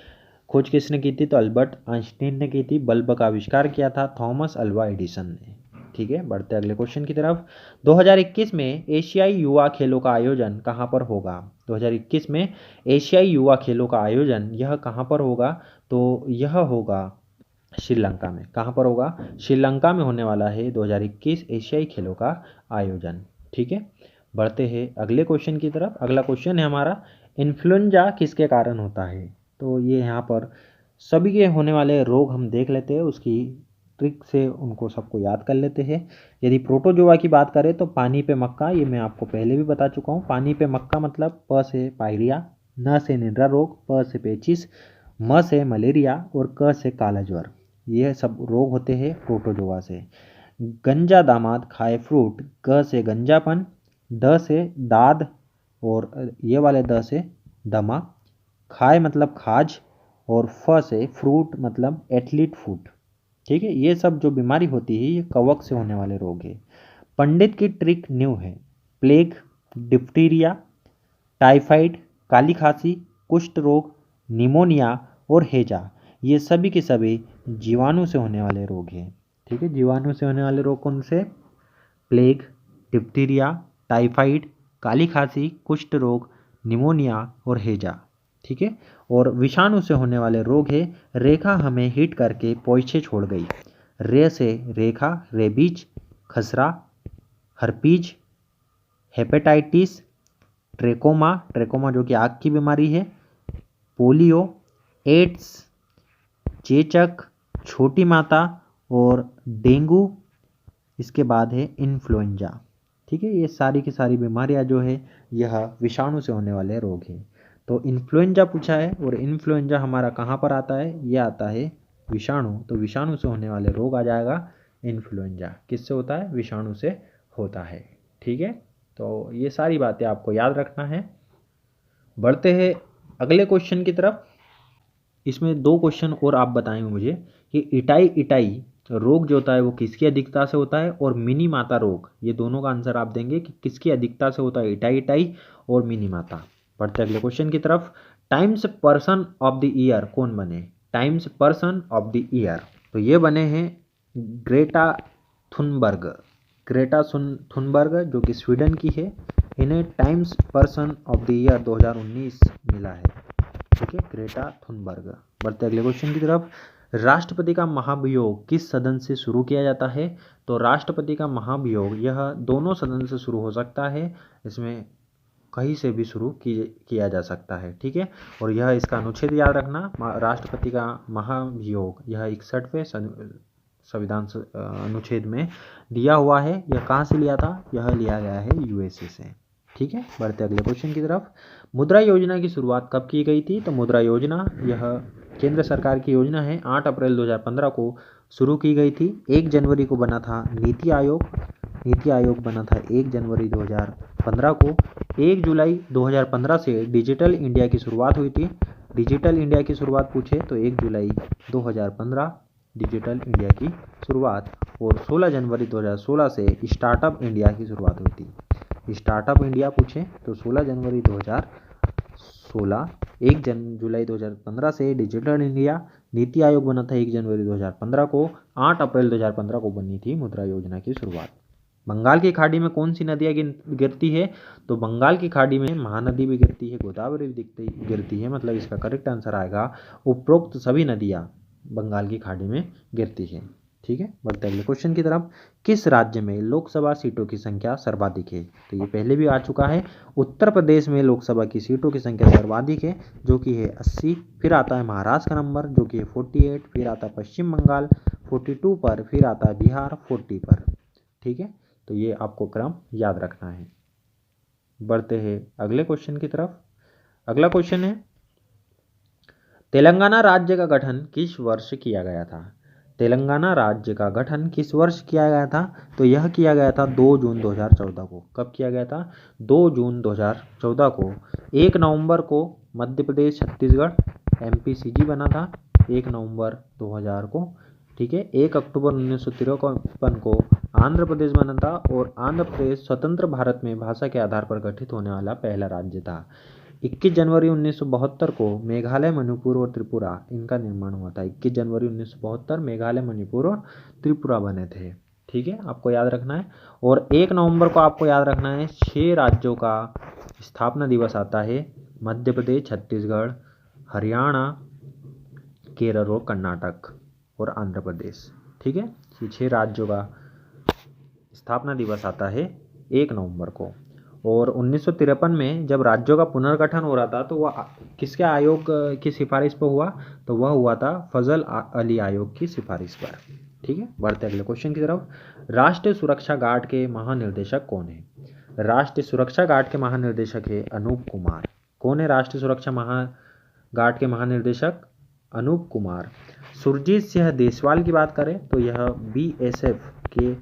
खोज किसने की थी? तो अल्बर्ट आइंस्टीन ने की थी। बल्ब का आविष्कार किया था थॉमस अल्वा एडिसन ने। ठीक है, बढ़ते अगले क्वेश्चन की तरफ। 2021 में एशियाई युवा खेलों का आयोजन कहाँ पर होगा? 2021 में एशियाई युवा खेलों का आयोजन यह कहाँ पर होगा? तो यह होगा श्रीलंका में। कहाँ पर होगा? श्रीलंका में होने वाला है 2021 एशियाई खेलों का आयोजन। ठीक है, बढ़ते हैं अगले क्वेश्चन की तरफ। अगला क्वेश्चन है हमारा, इन्फ्लुएंजा किसके कारण होता है? तो ये यहाँ पर सभी के होने वाले रोग हम देख लेते हैं, उसकी ट्रिक से उनको सबको याद कर लेते हैं। यदि प्रोटोजोआ की बात करें तो पानी पे मक्का, ये मैं आपको पहले भी बता चुका हूँ। पानी पे मक्का मतलब प से पायरिया, न से निद्रा रोग, प से पेचिस, म से मलेरिया और क से काला ज्वर। ये सब रोग होते हैं प्रोटोजोआ से। गंजा दामाद खाए फ्रूट, ग से गंजापन, ड से दाद और ये वाले द से दमा। खाए मतलब खाज, और फ से फ्रूट मतलब एथलीट फूड। ठीक है, ये सब जो बीमारी होती है ये कवक से होने वाले रोग है। पंडित की ट्रिक न्यू है। प्लेग, डिप्टीरिया, टाइफाइड, काली खांसी, कुष्ठ रोग, निमोनिया और हैजा, ये सभी के सभी जीवाणु से होने वाले रोग हैं। ठीक है, जीवाणु से होने वाले रोग कौन से? प्लेग, डिप्टीरिया, टाइफाइड, काली खांसी, कुष्ठ रोग, निमोनिया और हैजा। ठीक है, और विषाणु से होने वाले रोग है रेखा हमें हिट करके पोइछे छोड़ गई। रे से रेखा, रेबीज, खसरा, हर्पीज, हेपेटाइटिस, ट्रेकोमा जो कि आँख की बीमारी है, पोलियो, एड्स, चेचक, छोटी माता और डेंगू। इसके बाद है इन्फ्लुएंजा। ठीक है, ये सारी की सारी बीमारियां जो है यह विषाणु से होने वाले रोग हैं। तो इन्फ्लुएंजा पूछा है, और इन्फ्लुएंजा हमारा कहाँ पर आता है? ये आता है विषाणु। तो विषाणु से होने वाले रोग आ जाएगा इन्फ्लुएंजा। किससे होता है? विषाणु से होता है। ठीक है, तो ये सारी बातें आपको याद रखना है। बढ़ते हैं अगले क्वेश्चन की तरफ। इसमें 2 क्वेश्चन और आप बताएंगे मुझे कि इटाई रोग जो होता है वो किसकी अधिकता से होता है, और मिनी माता रोग, ये दोनों का आंसर आप देंगे कि किसकी अधिकता से होता है इटाई और मिनी माता। बढ़ते अगले क्वेश्चन की तरफ। Times person of the year कौन बने? Times person of the year, तो ये बने हैं ग्रेटा थुनबर्ग। थुनबर्ग जो कि स्वीडन की है, इन्हें times person of the year 2019 मिला है। ठीक है, ग्रेटा थुनबर्ग। बढ़ते अगले क्वेश्चन की तरफ। राष्ट्रपति का महाभियोग किस सदन से शुरू किया जाता है? तो राष्ट्रपति का महाभियोग यह दोनों सदन से शुरू हो सकता है, इसमें कहीं से भी शुरू किया जा सकता है। ठीक है, और यह इसका अनुच्छेद याद रखना, राष्ट्रपति का महाभियोग यह 61वें संविधान अनुच्छेद में दिया हुआ है। यह कहाँ से लिया था? यह लिया गया है यूएसए से। ठीक है, बढ़ते अगले क्वेश्चन की तरफ। मुद्रा योजना की शुरुआत कब की गई थी? तो मुद्रा योजना यह केंद्र सरकार की योजना है, 8 अप्रैल 2015 को शुरू की गई थी। 1 जनवरी को बना था नीति आयोग बना था 1 जनवरी 2015 को। 1 जुलाई 2015 से डिजिटल इंडिया की शुरुआत हुई थी। डिजिटल इंडिया की शुरुआत पूछे तो 1 जुलाई 2015 डिजिटल इंडिया की शुरुआत, और 16 जनवरी 2016 से स्टार्टअप इंडिया की शुरुआत हुई थी। स्टार्टअप इंडिया पूछे तो 16 जनवरी 2016, 1 जुलाई 2015 से डिजिटल इंडिया। नीति आयोग बना था 1 जनवरी 2015 को। 8 अप्रैल 2015 को बनी थी मुद्रा योजना की शुरुआत। बंगाल की खाड़ी में कौन सी नदियाँ गिरती है? तो बंगाल की खाड़ी में महानदी भी गिरती है, गोदावरी भी गिरती है, मतलब इसका करेक्ट आंसर आएगा उपरोक्त सभी नदियाँ बंगाल की खाड़ी में गिरती है। ठीक है, बढ़ते अगले क्वेश्चन की तरफ। किस राज्य में लोकसभा सीटों की संख्या सर्वाधिक है? तो ये पहले भी आ चुका है। उत्तर प्रदेश में लोकसभा की सीटों की संख्या सर्वाधिक है, जो कि है 80। फिर आता है महाराष्ट्र का नंबर जो कि है 48। फिर आता है पश्चिम बंगाल 42 पर। फिर आता है बिहार 40 पर। ठीक है, तो ये आपको क्रम याद रखना है। बढ़ते हैं अगले क्वेश्चन की तरफ। अगला क्वेश्चन है, तेलंगाना राज्य का गठन किस वर्ष किया गया था? तेलंगाना राज्य का गठन किस वर्ष किया गया था? तो यह किया गया था 2 जून 2014 को। कब किया गया था? 2 जून 2014 को। 1 नवंबर को मध्य प्रदेश छत्तीसगढ़ एमपीसीजी बना था, 1 नवंबर 2000 को। ठीक है, 1 अक्टूबर 1953 को आंध्र प्रदेश बना था, और आंध्र प्रदेश स्वतंत्र भारत में भाषा के आधार पर गठित होने वाला पहला राज्य था। 21 जनवरी 1972 को मेघालय, मणिपुर और त्रिपुरा इनका निर्माण हुआ था। 21 जनवरी 1972 मेघालय, मणिपुर और त्रिपुरा बने थे। ठीक है, आपको याद रखना है। और 1 नवंबर को आपको याद रखना है 6 राज्यों का स्थापना दिवस आता है, मध्य प्रदेश, छत्तीसगढ़, हरियाणा, केरल और कर्नाटक और आंध्र प्रदेश। ठीक है, ये 6 राज्यों का स्थापना दिवस आता है 1 नवंबर को। और 1953 में जब राज्यों का पुनर्गठन हो रहा था तो वह किसके आयोग की सिफारिश पर हुआ? तो वह हुआ था फजल अली आयोग की सिफारिश पर। ठीक है, बढ़ते अगले क्वेश्चन की तरफ। राष्ट्रीय सुरक्षा गार्ड के महानिर्देशक कौन है? राष्ट्रीय सुरक्षा गार्ड के महानिर्देशक है अनूप कुमार। कौन है राष्ट्रीय सुरक्षा गार्ड के महानिर्देशक? अनूप कुमार। सुरजीत सिंह देसवाल की बात करें तो यह बीएसएफ के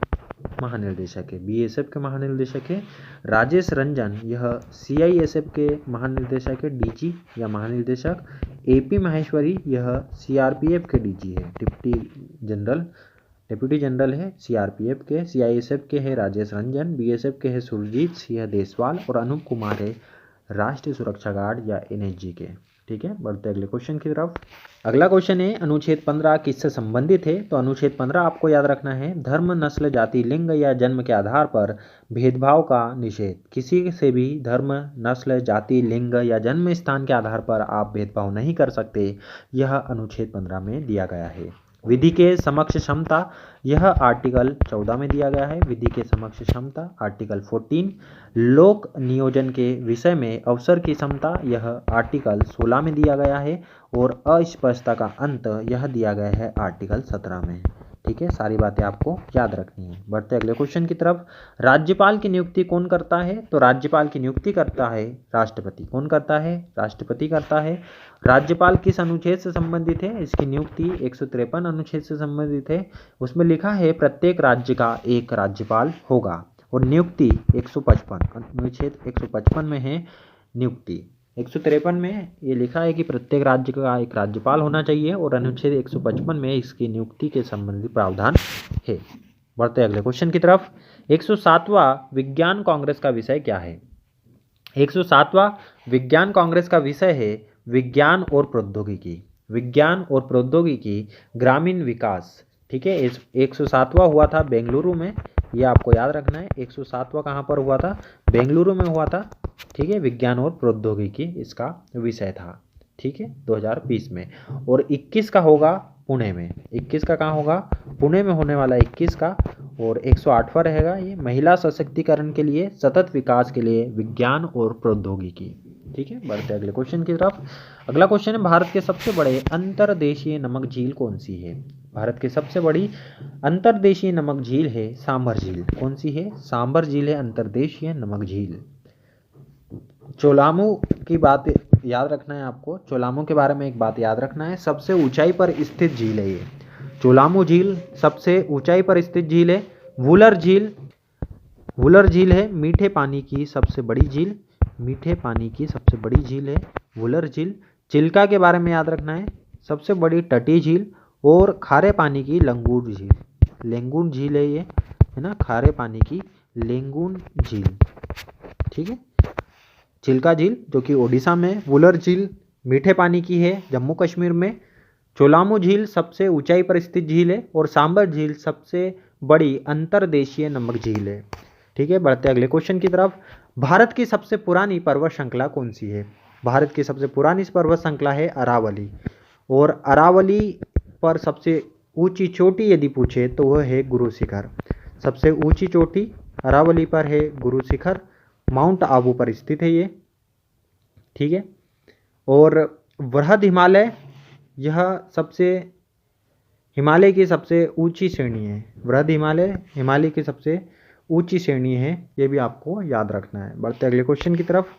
महानिर्देशक है। बीएसएफ के महानिर्देशक है। राजेश रंजन यह सीआईएसएफ के महानिर्देशक है, डीजी या महानिर्देशक। एपी माहेश्वरी यह सीआरपीएफ के डीजी है, डिप्टी जनरल है सीआरपीएफ के। सीआईएसएफ के है राजेश रंजन, बीएसएफ के है सुरजीत सिंह देसवाल, और अनूप कुमार है राष्ट्रीय सुरक्षा गार्ड या एनएसजी के। ठीक है, बढ़ते अगले क्वेश्चन की तरफ। अगला क्वेश्चन है अनुच्छेद 15 किससे संबंधित है? तो अनुच्छेद 15 आपको याद रखना है धर्म, नस्ल, जाति, लिंग या जन्म के आधार पर भेदभाव का निषेध। किसी से भी धर्म, नस्ल, जाति, लिंग या जन्म स्थान के आधार पर आप भेदभाव नहीं कर सकते, यह अनुच्छेद 15 में दिया गया है। विधि के समक्ष क्षमता यह आर्टिकल 14 में दिया गया है। विधि के समक्ष क्षमता आर्टिकल 14। लोक नियोजन के विषय में अवसर की क्षमता यह आर्टिकल 16 में दिया गया है। और अस्पष्टता का अंत यह दिया गया है आर्टिकल 17 में। ठीक है, सारी बातें आपको याद रखनी है। बढ़ते अगले क्वेश्चन की तरफ। राज्यपाल की नियुक्ति कौन करता है? तो राज्यपाल की नियुक्ति करता है राष्ट्रपति। कौन करता है? राष्ट्रपति करता है। राज्यपाल किस अनुच्छेद से संबंधित है? इसकी नियुक्ति 153 अनुच्छेद से संबंधित है। उसमें लिखा है प्रत्येक राज्य का एक राज्यपाल होगा। और नियुक्ति 155 अनुच्छेद 155 में है नियुक्ति। 153 में ये लिखा है कि प्रत्येक राज्य का एक राज्यपाल होना चाहिए और अनुच्छेद 155 में इसकी नियुक्ति के संबंधी प्रावधान है। बढ़ते अगले क्वेश्चन की तरफ। 107वां विज्ञान कांग्रेस का विषय क्या है? 107वां विज्ञान कांग्रेस का विषय है विज्ञान और प्रौद्योगिकी। विज्ञान और प्रौद्योगिकी, ग्रामीण विकास। ठीक है, 107वां हुआ था बेंगलुरु में, ये आपको याद रखना है। 107वां कहाँ पर हुआ था? बेंगलुरु में हुआ था। ठीक है, विज्ञान और प्रौद्योगिकी इसका विषय था। ठीक है, 2020 में। और 21 का होगा पुणे में। 21 का कहाँ होगा? पुणे में होने वाला 21 का। और 108वां रहेगा ये महिला सशक्तिकरण के लिए, सतत विकास के लिए विज्ञान और प्रौद्योगिकी। ठीक है, बढ़ते अगले क्वेश्चन की तरफ। अगला क्वेश्चन है भारत के सबसे बड़े अंतर्देशीय नमक झील कौन सी है? भारत की सबसे बड़ी अंतर्देशीय नमक झील है सांभर झील। कौन सी है? सांभर झील है अंतर्देशीय नमक झील। चोलामू की बात याद रखना है आपको। चोलामू के बारे में एक बात याद रखना है, सबसे ऊंचाई पर स्थित झील है ये। चोलामू झील सबसे ऊंचाई पर स्थित झील है। वुलर झील, वुलर झील है मीठे पानी की सबसे बड़ी झील। मीठे पानी की सबसे बड़ी झील है वुलर झील। चिल्का के बारे में याद रखना है, सबसे बड़ी तटीय झील। और खारे पानी की लंगूर झील, लेंगुन झील है ये, है ना, खारे पानी की लेंगुन झील। ठीक है, चिल्का झील जो कि ओडिशा में, वुलर झील मीठे पानी की है जम्मू कश्मीर में, चोलामू झील सबसे ऊंचाई पर स्थित झील है, और सांभर झील सबसे बड़ी अंतर्देशीय नमक झील है। ठीक है, बढ़ते अगले क्वेश्चन की तरफ। भारत की सबसे पुरानी पर्वत श्रृंखला कौन सी है? भारत की सबसे पुरानी पर्वत श्रृंखला है अरावली। और अरावली पर सबसे ऊंची चोटी यदि पूछे तो वह है गुरु शिखर। सबसे ऊंची चोटी अरावली पर है गुरु शिखर, माउंट आबू पर स्थित है ये। ठीक है, और वृहद हिमालय, यह सबसे हिमालय की सबसे ऊंची श्रेणी है। वृहद हिमालय हिमालय की सबसे ऊंची श्रेणी है, ये भी आपको याद रखना है। बढ़ते अगले क्वेश्चन की तरफ।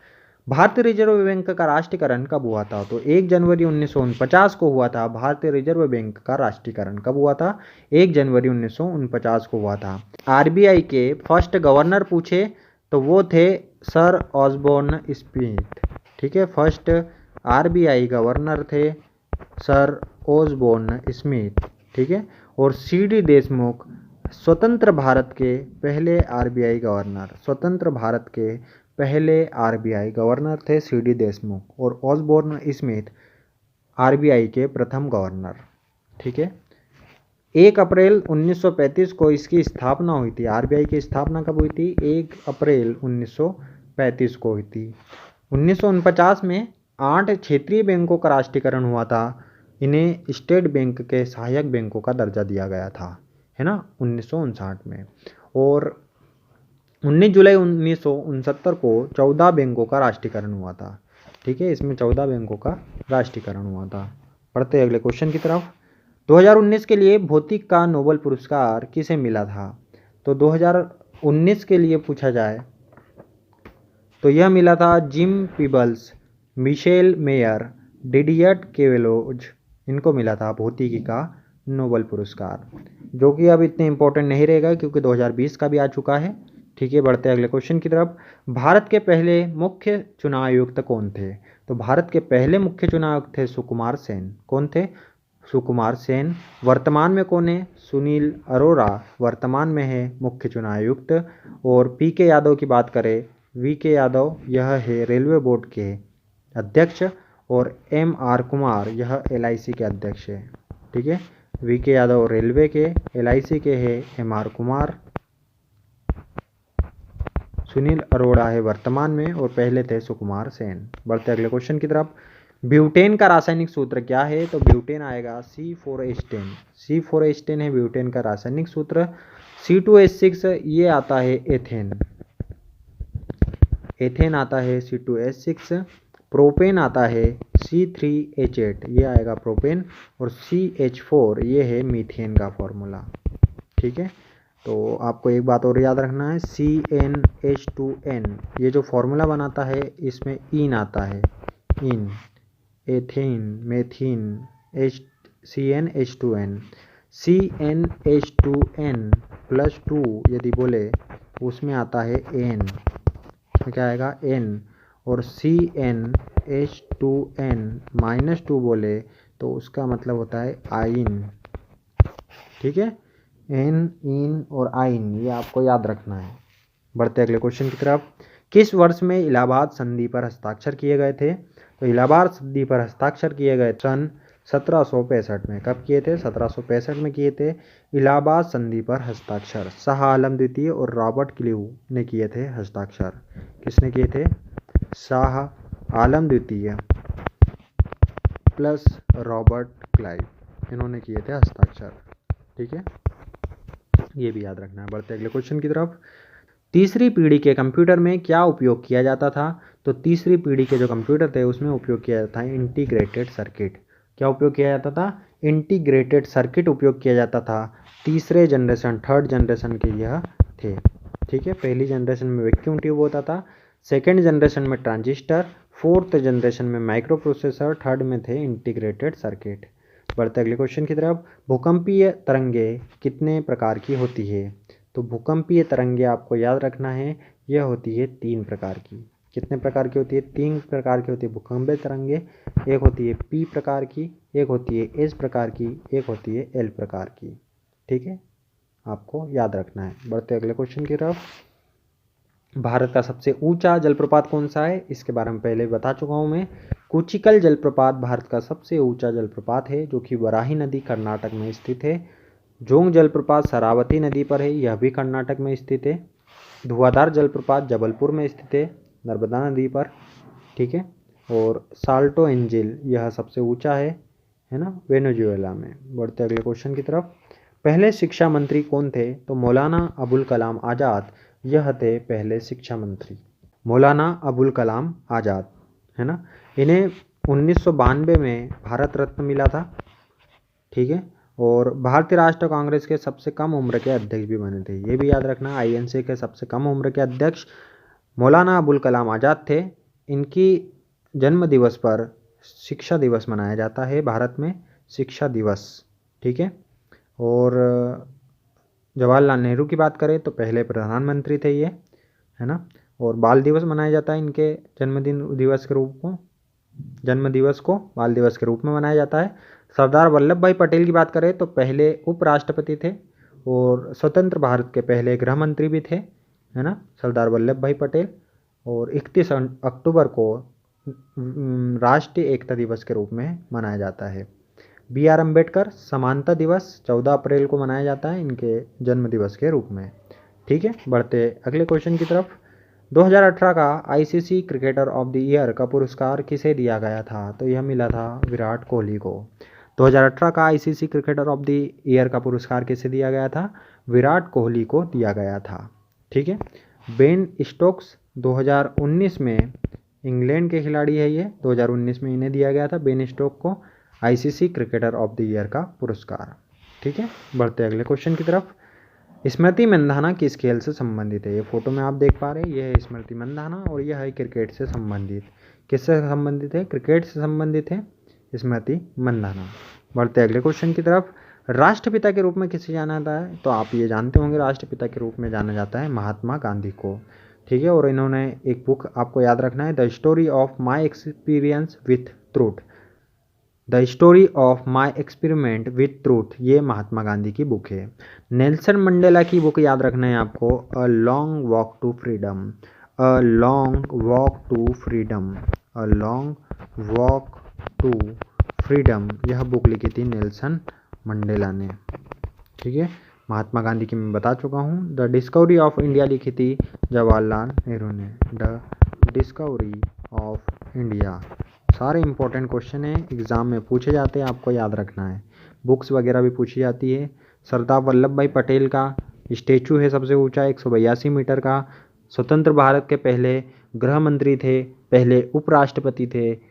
भारतीय रिजर्व बैंक का राष्ट्रीयकरण कब हुआ था? तो 1 जनवरी 1949 को हुआ था। भारतीय रिजर्व बैंक का राष्ट्रीयकरण कब हुआ था? 1 जनवरी 1949 को हुआ था। आरबीआई के फर्स्ट गवर्नर पूछे तो वो थे सर ऑसबोर्न स्मिथ। ठीक है, फर्स्ट आरबीआई गवर्नर थे सर ऑसबोर्न स्मिथ। ठीक है, और सीडी देशमुख स्वतंत्र भारत के पहले आरबीआई गवर्नर, स्वतंत्र भारत के पहले आरबीआई गवर्नर थे सीडी देशमुख, और ऑसबोर्न स्मिथ आरबीआई के प्रथम गवर्नर। ठीक है, 1 अप्रैल 1935 को इसकी स्थापना हुई थी। आरबीआई की स्थापना कब हुई थी? 1 अप्रैल 1935 को हुई थी। 1949 में 8 क्षेत्रीय बैंकों का राष्ट्रीयकरण हुआ था। इन्हें स्टेट बैंक के सहायक बैंकों का दर्जा दिया गया था, है ना, 1959 में। और 19 जुलाई 1969 को 14 बैंकों का राष्ट्रीयकरण हुआ था। ठीक है, इसमें 14 बैंकों का राष्ट्रीयकरण हुआ था। पढ़ते अगले क्वेश्चन की तरफ। 2019 के लिए भौतिक का नोबेल पुरस्कार किसे मिला था? तो 2019 के लिए पूछा जाए तो यह मिला था जिम पीबल्स, मिशेल मेयर, डिडियट केवेलोज, इनको मिला था भौतिकी का नोबेल पुरस्कार, जो कि अब इतने इंपॉर्टेंट नहीं रहेगा क्योंकि 2020 का भी आ चुका है। ठीक है, बढ़ते अगले क्वेश्चन की तरफ। भारत के पहले मुख्य चुनाव आयुक्त कौन थे? तो भारत के पहले मुख्य चुनाव आयुक्त थे सुकुमार सेन। कौन थे? सुकुमार सेन। वर्तमान में कौन है? सुनील अरोड़ा वर्तमान में है मुख्य चुनाव आयुक्त। और पी के यादव की बात करें, वी के यादव यह है रेलवे बोर्ड के अध्यक्ष, और एम आर कुमार यह एलआईसी के अध्यक्ष है। ठीक है, वी के यादव रेलवे के, एलआईसी के है एम आर कुमार, सुनील अरोड़ा है वर्तमान में, और पहले थे सुकुमार सेन। बढ़ते अगले क्वेश्चन की तरफ। ब्यूटेन का रासायनिक सूत्र क्या है? तो ब्यूटेन आएगा C4H10। C4H10 है ब्यूटेन का रासायनिक सूत्र। C2H6 ये आता है एथेन, एथेन आता है C2H6। प्रोपेन आता है C3H8, ये आएगा प्रोपेन। और CH4 ये है मीथेन का फॉर्मूला। ठीक है, तो आपको एक बात और याद रखना है, CnH2n ये जो फॉर्मूला बनाता है इसमें इन आता है, इन, एथेन, मेथीन, CnH2n। CnH2n प्लस 2 यदि बोले उसमें आता है N, क्या आएगा? N। और CnH2n-2 बोले तो उसका मतलब होता है आइन। ठीक है, एन, इन और आइन, ये आपको याद रखना है। बढ़ते अगले क्वेश्चन की तरफ। किस वर्ष में इलाहाबाद संधि पर हस्ताक्षर किए गए थे? तो इलाहाबाद संधि पर हस्ताक्षर किए गए सन 1765 में। कब किए थे? 1765 में किए थे इलाहाबाद संधि पर हस्ताक्षर। शाह आलम द्वितीय और रॉबर्ट क्लाइव ने किए थे हस्ताक्षर। किसने किए थे? शाह आलम द्वितीय प्लस रॉबर्ट क्लाइव, इन्होंने किए थे हस्ताक्षर। ठीक है, ये भी याद रखना है। बढ़ते अगले क्वेश्चन की तरफ। तीसरी पीढ़ी के कंप्यूटर में क्या उपयोग किया जाता था? तो तीसरी पीढ़ी के जो कंप्यूटर थे उसमें उपयोग किया जाता है इंटीग्रेटेड सर्किट। क्या उपयोग किया जाता था? इंटीग्रेटेड सर्किट उपयोग किया जाता था। तीसरे जनरेशन, थर्ड जनरेशन के यह थे। ठीक है, पहली जनरेशन में वैक्यूम ट्यूब होता था, सेकेंड जनरेशन में ट्रांजिस्टर, फोर्थ जनरेशन में माइक्रो प्रोसेसर, थर्ड में थे इंटीग्रेटेड सर्किट। बढ़ते अगले क्वेश्चन की तरफ। भूकंपीय तरंगें कितने प्रकार की होती है? तो भूकंपीय तरंगें आपको याद रखना है, यह होती है 3 प्रकार की। कितने प्रकार की होती है? 3 प्रकार की होती है भूकंपीय तरंगें। एक होती है पी प्रकार की, एक होती है एस प्रकार की, एक होती है एल प्रकार की। ठीक है, आपको याद रखना है। बढ़ते अगले क्वेश्चन की तरफ। भारत का सबसे ऊंचा जलप्रपात कौन सा है? इसके बारे में पहले बता चुका हूं मैं। कुचिकल जलप्रपात भारत का सबसे ऊंचा जलप्रपात है, जो कि वराही नदी कर्नाटक में स्थित है। जोंग जलप्रपात शरावती नदी पर है, यह भी कर्नाटक में स्थित है। धुआंधार जलप्रपात जबलपुर में स्थित है, नर्मदा नदी पर। ठीक है, और साल्टो एंजिल यह सबसे ऊंचा है ना, वेनेजुएला में। बढ़ते अगले क्वेश्चन की तरफ। पहले शिक्षा मंत्री कौन थे? तो मौलाना अबुल कलाम आज़ाद यह थे पहले शिक्षा मंत्री, मौलाना अबुल कलाम आज़ाद, है ना। इन्हें 1992 में भारत रत्न मिला था। ठीक है, और भारतीय राष्ट्रीय कांग्रेस के सबसे कम उम्र के अध्यक्ष भी बने थे, ये भी याद रखना। आईएनसी के सबसे कम उम्र के अध्यक्ष मौलाना अबुल कलाम आज़ाद थे। इनकी जन्म दिवस पर शिक्षा दिवस मनाया जाता है भारत में, शिक्षा दिवस। ठीक है, और जवाहरलाल नेहरू की बात करें तो पहले प्रधानमंत्री थे ये, है ना। और बाल दिवस मनाया जाता है इनके जन्मदिन दिवस के रूप को, जन्म दिवस को बाल दिवस के रूप में मनाया जाता है। सरदार वल्लभ भाई पटेल की बात करें तो पहले उपराष्ट्रपति थे और स्वतंत्र भारत के पहले गृह मंत्री भी थे, है ना, सरदार वल्लभ भाई पटेल। और 31 अक्टूबर को राष्ट्रीय एकता दिवस के रूप में मनाया जाता है। BR अम्बेडकर समानता दिवस 14 अप्रैल को मनाया जाता है इनके जन्म दिवस के रूप में। ठीक है, बढ़ते अगले क्वेश्चन की तरफ। 2018 का ICC cricketer of the year का पुरस्कार किसे दिया गया था? तो यह मिला था विराट कोहली को। 2018 का ICC cricketer of the year का पुरस्कार किसे दिया गया था? विराट कोहली को दिया गया था। ठीक है, बेन स्टोक्स 2019 में, इंग्लैंड के खिलाड़ी है ये, 2019 में इन्हें दिया गया था बेन स्टोक को ICC cricketer of the year का पुरस्कार। ठीक है, बढ़ते अगले क्वेश्चन की तरफ। स्मृति मंधाना किस खेल से संबंधित है? ये फोटो में आप देख पा रहे हैं, यह है स्मृति मंधाना और यह है क्रिकेट से संबंधित। किससे संबंधित है? क्रिकेट से संबंधित है स्मृति मंधाना। बढ़ते अगले क्वेश्चन की तरफ। राष्ट्रपिता के रूप में किसे जाना जाता है? तो आप ये जानते होंगे, राष्ट्रपिता के रूप में जाना जाता है महात्मा गांधी को। ठीक है, और इन्होंने एक बुक आपको याद रखना है, the story of my experience with truth. The story of my experiment with truth, ये महात्मा गांधी की बुक है। नेल्सन मंडेला की बुक याद रखना है आपको, a long walk to freedom. A long walk to freedom, a long walk to freedom, यह book लिखी थी नेल्सन मंडेला ने। ठीक है, महात्मा गांधी की मैं बता चुका हूँ। द डिस्कवरी ऑफ इंडिया लिखी थी जवाहरलाल नेहरू ने। The discovery of India. सारे इंपॉर्टेंट क्वेश्चन हैं, एग्ज़ाम में पूछे जाते हैं, आपको याद रखना है। बुक्स वगैरह भी पूछी जाती है। सरदार वल्लभ भाई पटेल का स्टेचू है सबसे ऊंचा, 182 मीटर का। स्वतंत्र भारत के पहले गृह मंत्री थे, पहले उपराष्ट्रपति थे,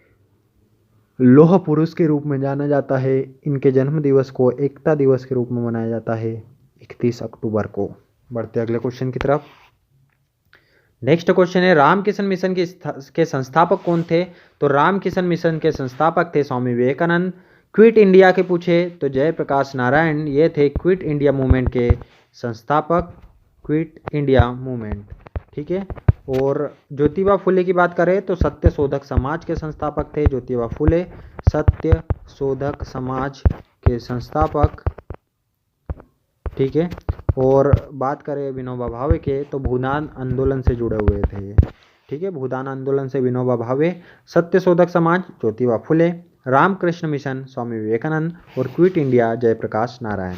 लौह पुरुष के रूप में जाना जाता है। इनके जन्म दिवस को एकता दिवस के रूप में मनाया जाता है 31 अक्टूबर को। बढ़ते अगले क्वेश्चन की तरफ। नेक्स्ट क्वेश्चन है, रामकृष्ण मिशन के संस्थापक कौन थे? तो रामकृष्ण मिशन के संस्थापक थे स्वामी विवेकानंद। क्विट इंडिया के पूछे तो जयप्रकाश नारायण, ये थे क्विट इंडिया मूवमेंट के संस्थापक, क्विट इंडिया मूवमेंट। ठीक है, और ज्योतिबा फुले की बात करें तो सत्य शोधक समाज के संस्थापक थे ज्योतिबा फुले, सत्य शोधक समाज के संस्थापक, ठीक है। और बात करें विनोबा भावे के तो भूदान आंदोलन से जुड़े हुए थे, ठीक है। भूदान आंदोलन से विनोबा भावे, सत्य शोधक समाज ज्योतिबा फुले, रामकृष्ण मिशन स्वामी विवेकानंद और क्विट इंडिया जयप्रकाश नारायण।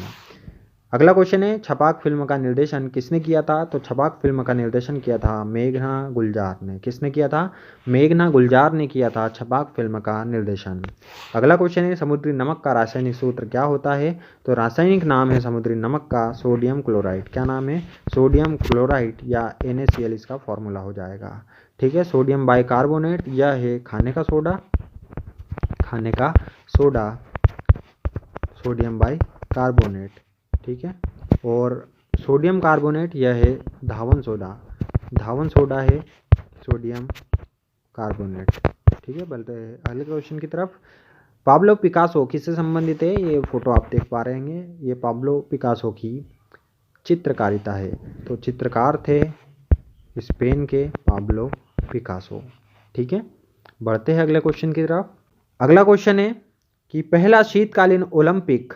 अगला क्वेश्चन है छपाक फिल्म का निर्देशन किसने किया था? तो छपाक फिल्म का निर्देशन किया था मेघना गुलजार ने। किसने किया था? मेघना गुलजार ने किया था छपाक फिल्म का निर्देशन। अगला क्वेश्चन है समुद्री नमक का रासायनिक सूत्र क्या होता है? तो रासायनिक नाम है समुद्री नमक का सोडियम क्लोराइड। क्या नाम है? सोडियम क्लोराइड या NaCl इसका फॉर्मूला हो जाएगा, ठीक है। सोडियम बाइकार्बोनेट, यह है खाने का सोडा, खाने का सोडा सोडियम बाइकार्बोनेट, ठीक है। और सोडियम कार्बोनेट यह है धावन सोडा, धावन सोडा है सोडियम कार्बोनेट, ठीक है। बोलते हैं अगले क्वेश्चन की तरफ। पाब्लो पिकासो किससे संबंधित है? ये फोटो आप देख पा रहे हैं, ये पाब्लो पिकासो की चित्रकारिता है। तो चित्रकार थे स्पेन के पाब्लो पिकासो, ठीक है। बढ़ते हैं अगले क्वेश्चन की तरफ। अगला क्वेश्चन है कि पहला शीतकालीन ओलंपिक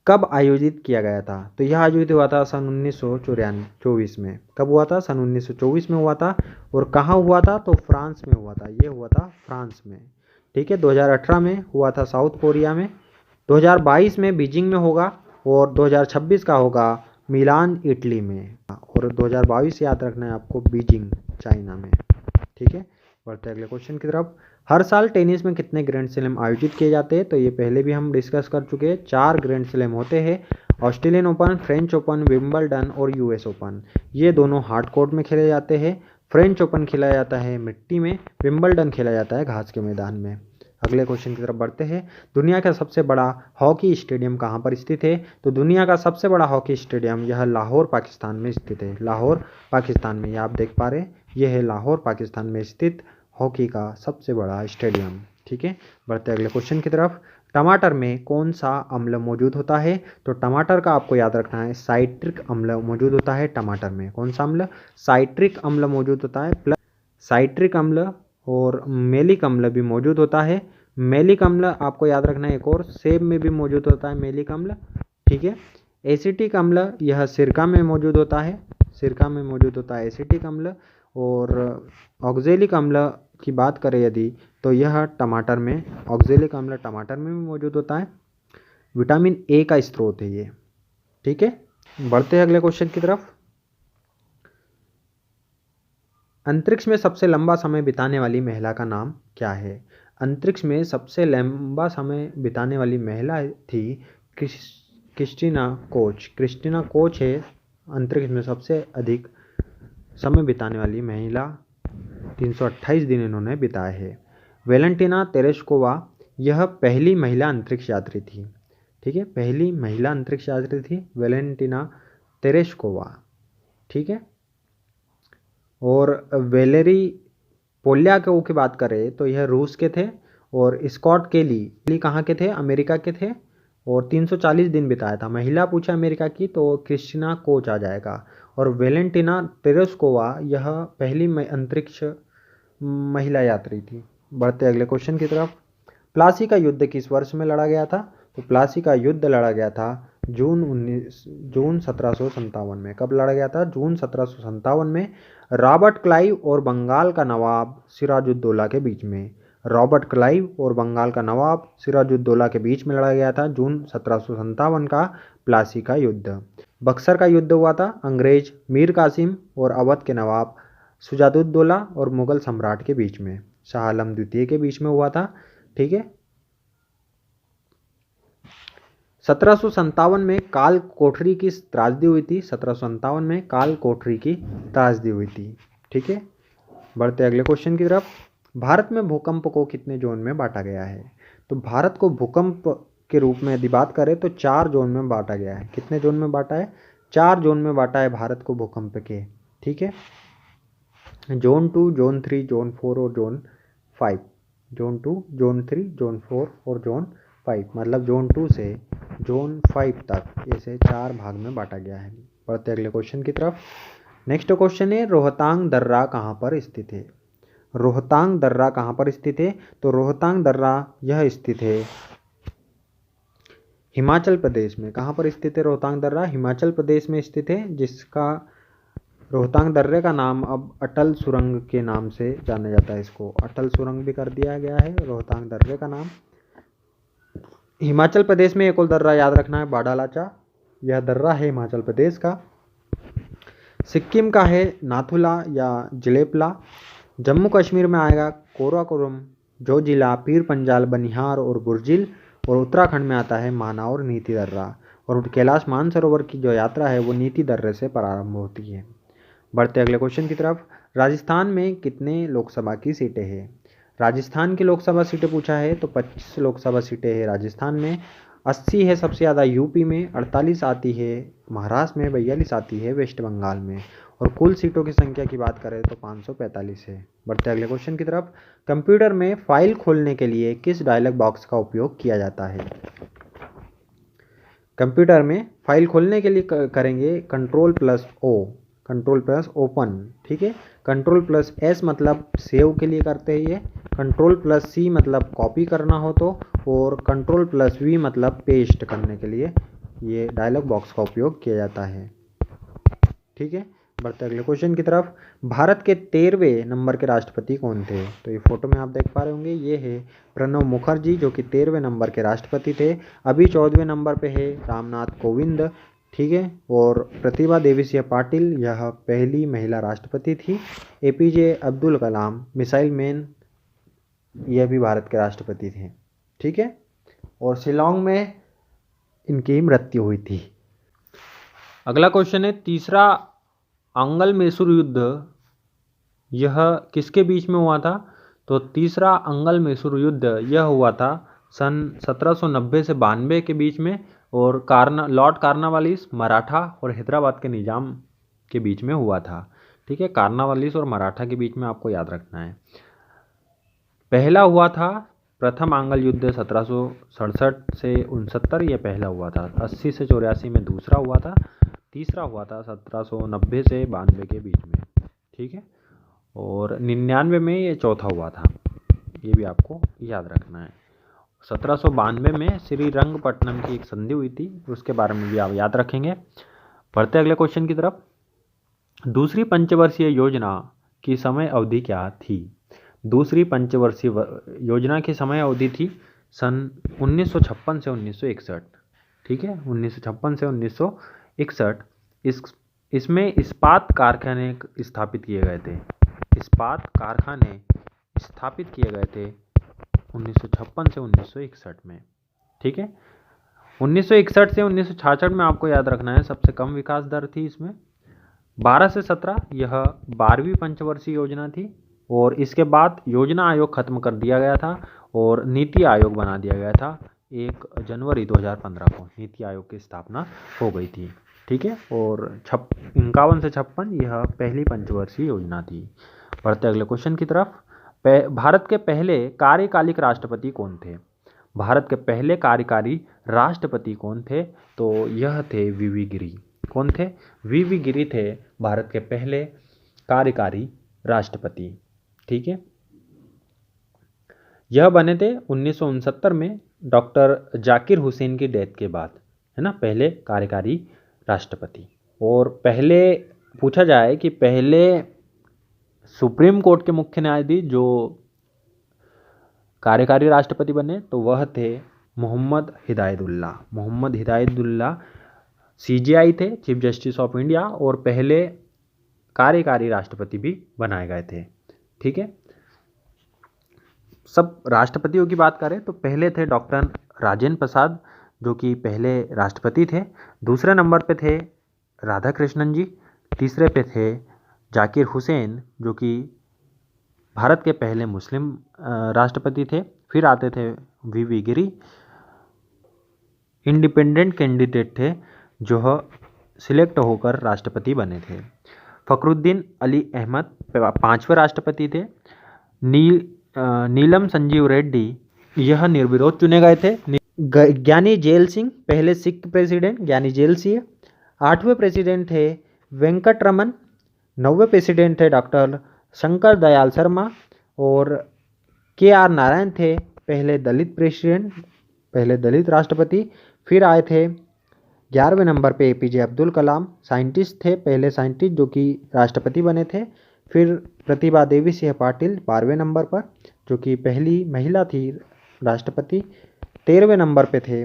कब आयोजित किया गया था? तो यह आयोजित हुआ था सन 1924 में। कब हुआ था? सन 1924 में हुआ था। और कहाँ हुआ था? तो फ्रांस में हुआ था, ये हुआ था फ्रांस में, ठीक है। 2018 में हुआ था साउथ कोरिया में, 2022 में बीजिंग में होगा और 2026 का होगा मिलान इटली में। और 2022 याद रखना है आपको बीजिंग चाइना में, ठीक है। बढ़ते अगले क्वेश्चन की तरफ। हर साल टेनिस में कितने ग्रैंड स्लैम आयोजित किए जाते हैं? तो ये पहले भी हम डिस्कस कर चुके हैं, 4 ग्रैंड स्लैम होते हैं। Australian open, French open, Wimbledon और US ओपन। ये दोनों हार्ड कोर्ट में खेले जाते हैं। फ्रेंच ओपन खेला जाता है मिट्टी में, विंबलडन खेला जाता है घास के मैदान में। अगले क्वेश्चन की तरफ बढ़ते हैं। दुनिया का सबसे बड़ा हॉकी स्टेडियम कहाँ पर स्थित है? तो दुनिया का सबसे बड़ा हॉकी स्टेडियम यह लाहौर पाकिस्तान में स्थित है। लाहौर पाकिस्तान में, ये आप देख पा रहे हैं, यह है लाहौर पाकिस्तान में स्थित हॉकी का सबसे बड़ा स्टेडियम, ठीक है। बढ़ते अगले क्वेश्चन की तरफ। टमाटर में कौन सा अम्ल मौजूद होता है? तो टमाटर का आपको याद रखना है साइट्रिक अम्ल मौजूद होता है टमाटर में। कौन सा अम्ल? साइट्रिक अम्ल मौजूद होता है। प्लस साइट्रिक अम्ल और मेलिक अम्ल भी मौजूद होता है। मेलिक अम्ल आपको याद रखना है एक और सेब में भी मौजूद होता है मेलिक अम्ल, ठीक है। एसिटिक अम्ल यह सिरका में मौजूद होता है, सिरका में मौजूद होता है एसिटिक अम्ल। और ऑक्जेलिक अम्ल की बात करें यदि तो यह टमाटर में, ऑक्जेलिक अम्ल टमाटर में भी मौजूद होता है। विटामिन A का स्रोत है ये, ठीक है। बढ़ते हैं अगले क्वेश्चन की तरफ। अंतरिक्ष में सबसे लंबा समय बिताने वाली महिला का नाम क्या है? अंतरिक्ष में सबसे लंबा समय बिताने वाली महिला थी क्रिस्टीना कोच। क्रिस्टीना कोच है अंतरिक्ष में सबसे अधिक समय बिताने वाली महिला, 328 दिन इन्होंने बिताए हैं। वेलेंटिना तेरेस्कोवा यह पहली महिला अंतरिक्ष यात्री थी, ठीक है। पहली महिला अंतरिक्ष यात्री थी वेलेंटिना तेरेस्कोवा, ठीक है। और वेलेरी पोल्याकोव की बात करें तो यह रूस के थे। और स्कॉट केली कहाँ के थे? अमेरिका के थे और 340 दिन बिताया था। महिला पूछा अमेरिका की तो क्रिस्टीना कोच आ जाएगा। और वेलेंटिना तेरेस्कोवा यह पहली अंतरिक्ष महिला यात्री थी। बढ़ते अगले क्वेश्चन की तरफ। प्लासी का युद्ध किस वर्ष में लड़ा गया था? तो प्लासी का युद्ध लड़ा गया था जून 1757 में। कब लड़ा गया था? जून 1757 में। रॉबर्ट क्लाइव और बंगाल का नवाब सिराजुद्दौला के बीच में। रॉबर्ट क्लाइव और बंगाल का नवाब सिराजुद्दौला के बीच में लड़ा गया था जून 1757 का प्लासी का युद्ध। बक्सर का युद्ध हुआ था अंग्रेज मीर कासिम और अवध के नवाब शुजाउद्दौला और मुगल सम्राट के बीच में, शाह आलम द्वितीय के बीच में हुआ था, ठीक है। 1757 में काल कोठरी की त्रासदी हुई थी। 1757 में काल कोठरी की त्रासदी हुई थी, ठीक है। बढ़ते अगले क्वेश्चन की तरफ। भारत में भूकंप को कितने जोन में बांटा गया है? तो भारत को भूकंप के रूप में यदि बात करें तो 4 जोन में बांटा गया है। कितने जोन में बांटा है? 4 जोन में बांटा है भारत को भूकंप के, ठीक है। जोन 2, जोन 3, जोन 4 और जोन 5। जोन 2, जोन 3, जोन 4 और जोन 5, मतलब जोन 2 से जोन 5 तक ऐसे 4 भाग में बांटा गया है। बढ़ते अगले क्वेश्चन की तरफ। नेक्स्ट क्वेश्चन है रोहतांग दर्रा कहाँ पर स्थित है। रोहतांग दर्रा कहाँ पर स्थित है, तो रोहतांग दर्रा यह स्थित है हिमाचल प्रदेश में। कहाँ पर स्थित है रोहतांग दर्रा, हिमाचल प्रदेश में स्थित है, जिसका रोहतांग दर्रे का नाम अब अटल सुरंग के नाम से जाना जाता है। इसको अटल सुरंग भी कर दिया गया है रोहतांग दर्रे का नाम। हिमाचल प्रदेश में एक और दर्रा याद रखना है, बाडालाचा, यह दर्रा है हिमाचल प्रदेश का। सिक्किम का है नाथुला या जलेपला। जम्मू कश्मीर में आएगा कोराकोरम, जो जिला पीर पंजाल, बनिहार और बुर्जिल, और उत्तराखंड में आता है माना और नीति दर्रा। और कैलाश मानसरोवर की जो यात्रा है वो नीति दर्रे से प्रारंभ होती है। बढ़ते अगले क्वेश्चन की तरफ। राजस्थान में कितने लोकसभा की सीटें हैं। राजस्थान की लोकसभा सीटें पूछा है तो 25 लोकसभा सीटें हैं राजस्थान में। 80 है सबसे ज़्यादा यूपी में, 48 आती है महाराष्ट्र में, 42 आती है वेस्ट बंगाल में। और कुल सीटों की संख्या की बात करें तो 545 है। बढ़ते अगले क्वेश्चन की तरफ। कंप्यूटर में फाइल खोलने के लिए किस डायलॉग बॉक्स का उपयोग किया जाता है। कंप्यूटर में फाइल खोलने के लिए करेंगे Ctrl+O, Ctrl+ ओपन, ठीक है। Ctrl+S मतलब सेव के लिए करते हैं ये, Ctrl+C मतलब कॉपी करना हो तो, और Ctrl+V मतलब पेस्ट करने के लिए ये डायलॉग बॉक्स का उपयोग किया जाता है, ठीक है। बढ़ते अगले क्वेश्चन की तरफ। भारत के 13वें नंबर के राष्ट्रपति कौन थे। तो ये फोटो में आप देख पा रहे होंगे, ये है प्रणब मुखर्जी, जो कि 13वें नंबर के राष्ट्रपति थे। अभी 14वें नंबर पे है रामनाथ कोविंद, ठीक है। और प्रतिभा देवी सिंह पाटिल, यह पहली महिला राष्ट्रपति थी। APJ Abdul Kalam, missile man, यह भी भारत के राष्ट्रपति थे, ठीक है। और शिलोंग में इनकी मृत्यु हुई थी। अगला क्वेश्चन है तीसरा अंगल मैसूर युद्ध, यह किसके बीच में हुआ था। तो तीसरा अंगल मैसूर युद्ध यह हुआ था सन 1790 से 92 के बीच में, और लॉर्ड कार्नवालिस, मराठा और हैदराबाद के निजाम के बीच में हुआ था, ठीक है। कार्नवालिस और मराठा के बीच में आपको याद रखना है। पहला हुआ था प्रथम आंगल युद्ध 1767 से 69, यह पहला हुआ था। 80 से 84 में दूसरा हुआ था। तीसरा हुआ था 1790 से 92 के बीच में, ठीक है। और 99 में ये चौथा हुआ था, ये भी आपको याद रखना है। 1792 में श्रीरंगपट्टनम की एक संधि हुई थी, उसके बारे में भी आप याद रखेंगे। बढ़ते अगले क्वेश्चन की तरफ। दूसरी पंचवर्षीय योजना की समय अवधि क्या थी। दूसरी पंचवर्षीय योजना की समय अवधि थी सन 1956 से 1961, ठीक है। 1956 से 1961। इसमें इस्पात कारखाने स्थापित किए गए थे। इस्पात कारखाने स्थापित किए गए थे 1956 से 1961 में, ठीक है। 1961 से 1966 में आपको याद रखना है सबसे कम विकास दर थी इसमें। 12 से 17 यह 12वीं पंचवर्षीय योजना थी, और इसके बाद योजना आयोग खत्म कर दिया गया था और नीति आयोग बना दिया गया था। 1 जनवरी 2015 को नीति आयोग की स्थापना हो गई थी, ठीक है। और 51 से 56 यह पहली पंचवर्षीय योजना थी। बढ़ते अगले क्वेश्चन की तरफ। भारत के पहले कार्यकालिक राष्ट्रपति कौन थे। भारत के पहले कार्यकारी राष्ट्रपति कौन थे, तो यह थे VV गिरी। कौन थे, VV गिरी थे भारत के पहले कार्यकारी राष्ट्रपति, ठीक है। यह बने थे 1969 में डॉक्टर जाकिर हुसैन की डेथ के बाद, है ना, पहले कार्यकारी राष्ट्रपति। और पहले पूछा जाए कि पहले सुप्रीम कोर्ट के मुख्य न्यायाधीश जो कार्यकारी राष्ट्रपति बने, तो वह थे मोहम्मद हिदायतुल्लाह। मोहम्मद हिदायतुल्लाह CJI थे, चीफ जस्टिस ऑफ इंडिया, और पहले कार्यकारी राष्ट्रपति भी बनाए गए थे, ठीक है। सब राष्ट्रपतियों की बात करें तो पहले थे डॉक्टर राजेंद्र प्रसाद, जो कि पहले राष्ट्रपति थे। दूसरे नंबर पे थे राधा कृष्णन जी। तीसरे पे थे जाकिर हुसैन, जो कि भारत के पहले मुस्लिम राष्ट्रपति थे। फिर आते थे VV गिरी, इंडिपेंडेंट कैंडिडेट थे जो सिलेक्ट होकर राष्ट्रपति बने थे। फखरुद्दीन अली अहमद 5वें राष्ट्रपति थे। नीलम संजीव रेड्डी यह निर्विरोध चुने गए थे। ज्ञानी जेल सिंह पहले सिख प्रेसिडेंट, ज्ञानी जेल सिंह। 8वें प्रेसिडेंट थे वेंकट रमन, 9वें प्रेसिडेंट थे डॉक्टर शंकर दयाल शर्मा और KR नारायण थे पहले दलित प्रेसिडेंट, पहले दलित राष्ट्रपति। फिर आए थे 11वें नंबर पे APJ अब्दुल कलाम, साइंटिस्ट थे, पहले साइंटिस्ट जो कि राष्ट्रपति बने थे। फिर प्रतिभा देवी सिंह पाटिल 12वें नंबर पर, जो कि पहली महिला थी राष्ट्रपति। 13वें नंबर पे थे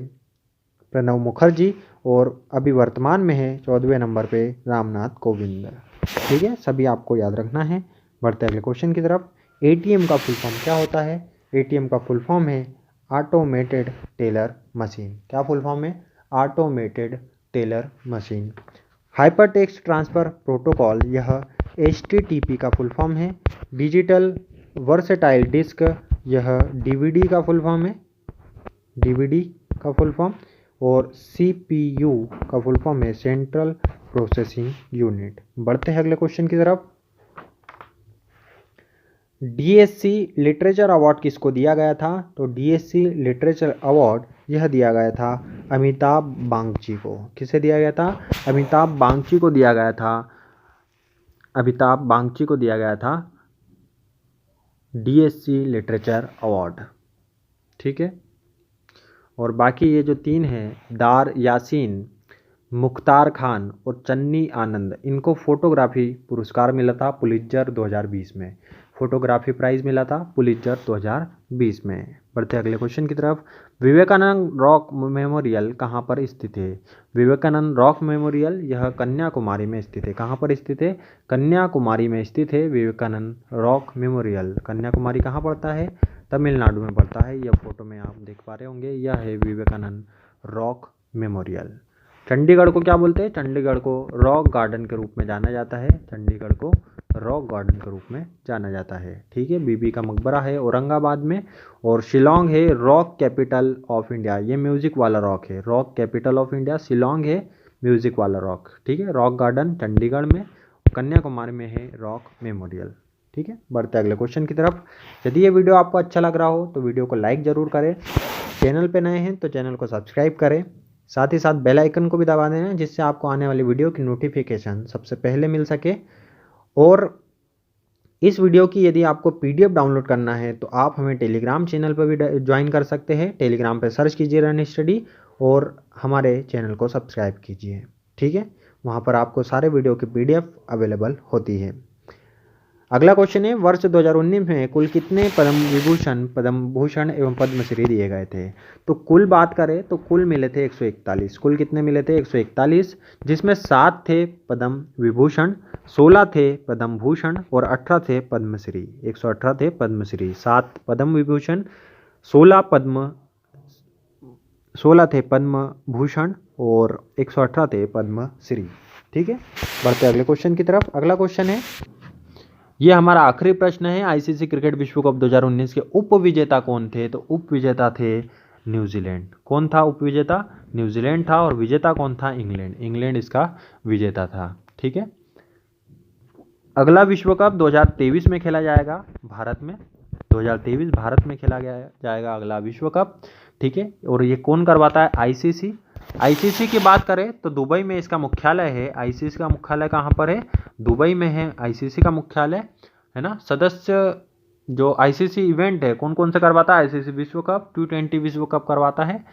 प्रणब मुखर्जी और अभी वर्तमान में है 14वें नंबर पे रामनाथ कोविंद। ठीक है, सभी आपको याद रखना है। बढ़ते अगले क्वेश्चन की तरफ। ATM का फुल फॉर्म क्या होता है? ATM का फुल फॉर्म है ऑटोमेटेड टेलर मशीन। क्या फुल फॉर्म है? Automated teller machine. Hyper text transfer protocol, यह HTTP का फुल फॉर्म है। डिजिटल वर्सेटाइल डिस्क, यह DVD का फुल फॉर्म है, DVD का फुल फॉर्म। और CPU का फुल फॉर्म है सेंट्रल प्रोसेसिंग यूनिट। बढ़ते हैं अगले क्वेश्चन की तरफ। DSC लिटरेचर अवार्ड किसको दिया गया था? तो DSC लिटरेचर अवार्ड यह दिया गया था अमिताभ बागची को। किसे दिया गया था? अमिताभ बागची को दिया गया था। अमिताभ बागची को दिया गया था DSC लिटरेचर अवार्ड। ठीक है, और बाकी ये जो तीन हैं दार यासीन, मुख्तार खान और चन्नी आनंद, इनको फोटोग्राफी पुरस्कार मिला था पुलित्जर 2020 में। फोटोग्राफी प्राइज मिला था पुलित्जर 2020 में। बढ़ते अगले क्वेश्चन की तरफ। विवेकानंद रॉक मेमोरियल कहाँ पर स्थित है? विवेकानंद रॉक मेमोरियल यह कन्याकुमारी में स्थित है। कहाँ पर स्थित है? कन्याकुमारी में स्थित है विवेकानंद रॉक मेमोरियल। कन्याकुमारी कहाँ पड़ता है? तमिलनाडु में पड़ता है। यह फोटो में आप देख पा रहे होंगे, यह है विवेकानंद रॉक मेमोरियल। चंडीगढ़ को क्या बोलते हैं? चंडीगढ़ को रॉक गार्डन के रूप में जाना जाता है। चंडीगढ़ को रॉक गार्डन के रूप में जाना जाता है। ठीक है, बीबी का मकबरा है औरंगाबाद में। और शिलोंग है रॉक कैपिटल ऑफ इंडिया। ये म्यूजिक वाला रॉक है। Rock capital of India Shillong है, म्यूजिक वाला रॉक। ठीक है, रॉक गार्डन चंडीगढ़ में, कन्याकुमारी में है रॉक मेमोरियल। ठीक है, बढ़ते अगले क्वेश्चन की तरफ। यदि ये वीडियो आपको अच्छा लग रहा हो तो वीडियो को लाइक ज़रूर करें। चैनल पे नए हैं तो चैनल को सब्सक्राइब करें। साथ ही साथ बेल आइकन को भी दबा देना, जिससे आपको आने वाली वीडियो की नोटिफिकेशन सबसे पहले मिल सके। और इस वीडियो की यदि आपको PDF डाउनलोड करना है तो आप हमें टेलीग्राम चैनल पर भी ज्वाइन कर सकते हैं। टेलीग्राम पर सर्च कीजिए रन स्टडी और हमारे चैनल को सब्सक्राइब कीजिए। ठीक है, वहाँ पर आपको सारे वीडियो की PDF अवेलेबल होती है। अगला क्वेश्चन है, वर्ष 2019 में कुल कितने पद्म विभूषण, पद्म भूषण एवं पद्मश्री दिए गए थे? तो कुल बात करें तो कुल मिले थे 141। कुल कितने मिले थे? 141, जिसमें 7 थे पद्म विभूषण, 16 थे पद्म भूषण और 18 थे पद्मश्री। 118 थे पद्मश्री, 7 पद्म विभूषण, 16 थे पद्म भूषण और 118 थे पद्मश्री। ठीक है, बढ़ते अगले क्वेश्चन की तरफ। अगला क्वेश्चन है, ये हमारा आखिरी प्रश्न है। ICC क्रिकेट विश्व कप 2019 के उप विजेता कौन थे? तो उप विजेता थे न्यूजीलैंड। कौन था उप विजेता? न्यूजीलैंड था। और विजेता कौन था? इंग्लैंड। इंग्लैंड इसका विजेता था। ठीक है, अगला विश्व कप 2023 में खेला जाएगा भारत में। 2023 भारत में खेला जाएगा अगला विश्व कप। ठीक है, और ये कौन करवाता है? ICC। ICC की बात करें तो दुबई में इसका मुख्यालय है। ICC का मुख्यालय कहाँ पर है? दुबई में है ICC का मुख्यालय, है ना। सदस्य जो ICC इवेंट है कौन कौन से करवाता है? ICC विश्व कप, T20 विश्व कप करवाता है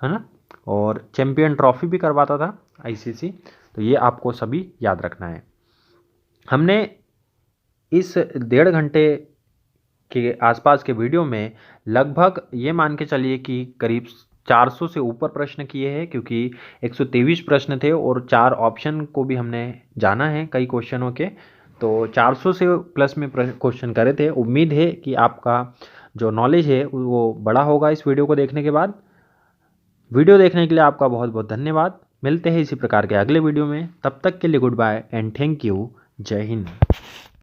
ना, और चैंपियन ट्रॉफी भी करवाता था ICC। तो ये आपको सभी याद रखना है। हमने इस 1.5 घंटे के आसपास के वीडियो में लगभग ये मान के चलिए कि करीब 400 से ऊपर प्रश्न किए हैं, क्योंकि 123 प्रश्न थे और 4 ऑप्शन को भी हमने जाना है कई क्वेश्चनों के। तो 400 से प्लस में क्वेश्चन करे थे। उम्मीद है कि आपका जो नॉलेज है वो बड़ा होगा इस वीडियो को देखने के बाद। वीडियो देखने के लिए आपका बहुत बहुत धन्यवाद। मिलते हैं इसी प्रकार के अगले वीडियो में। तब तक के लिए good bye and thank you. जय हिंद।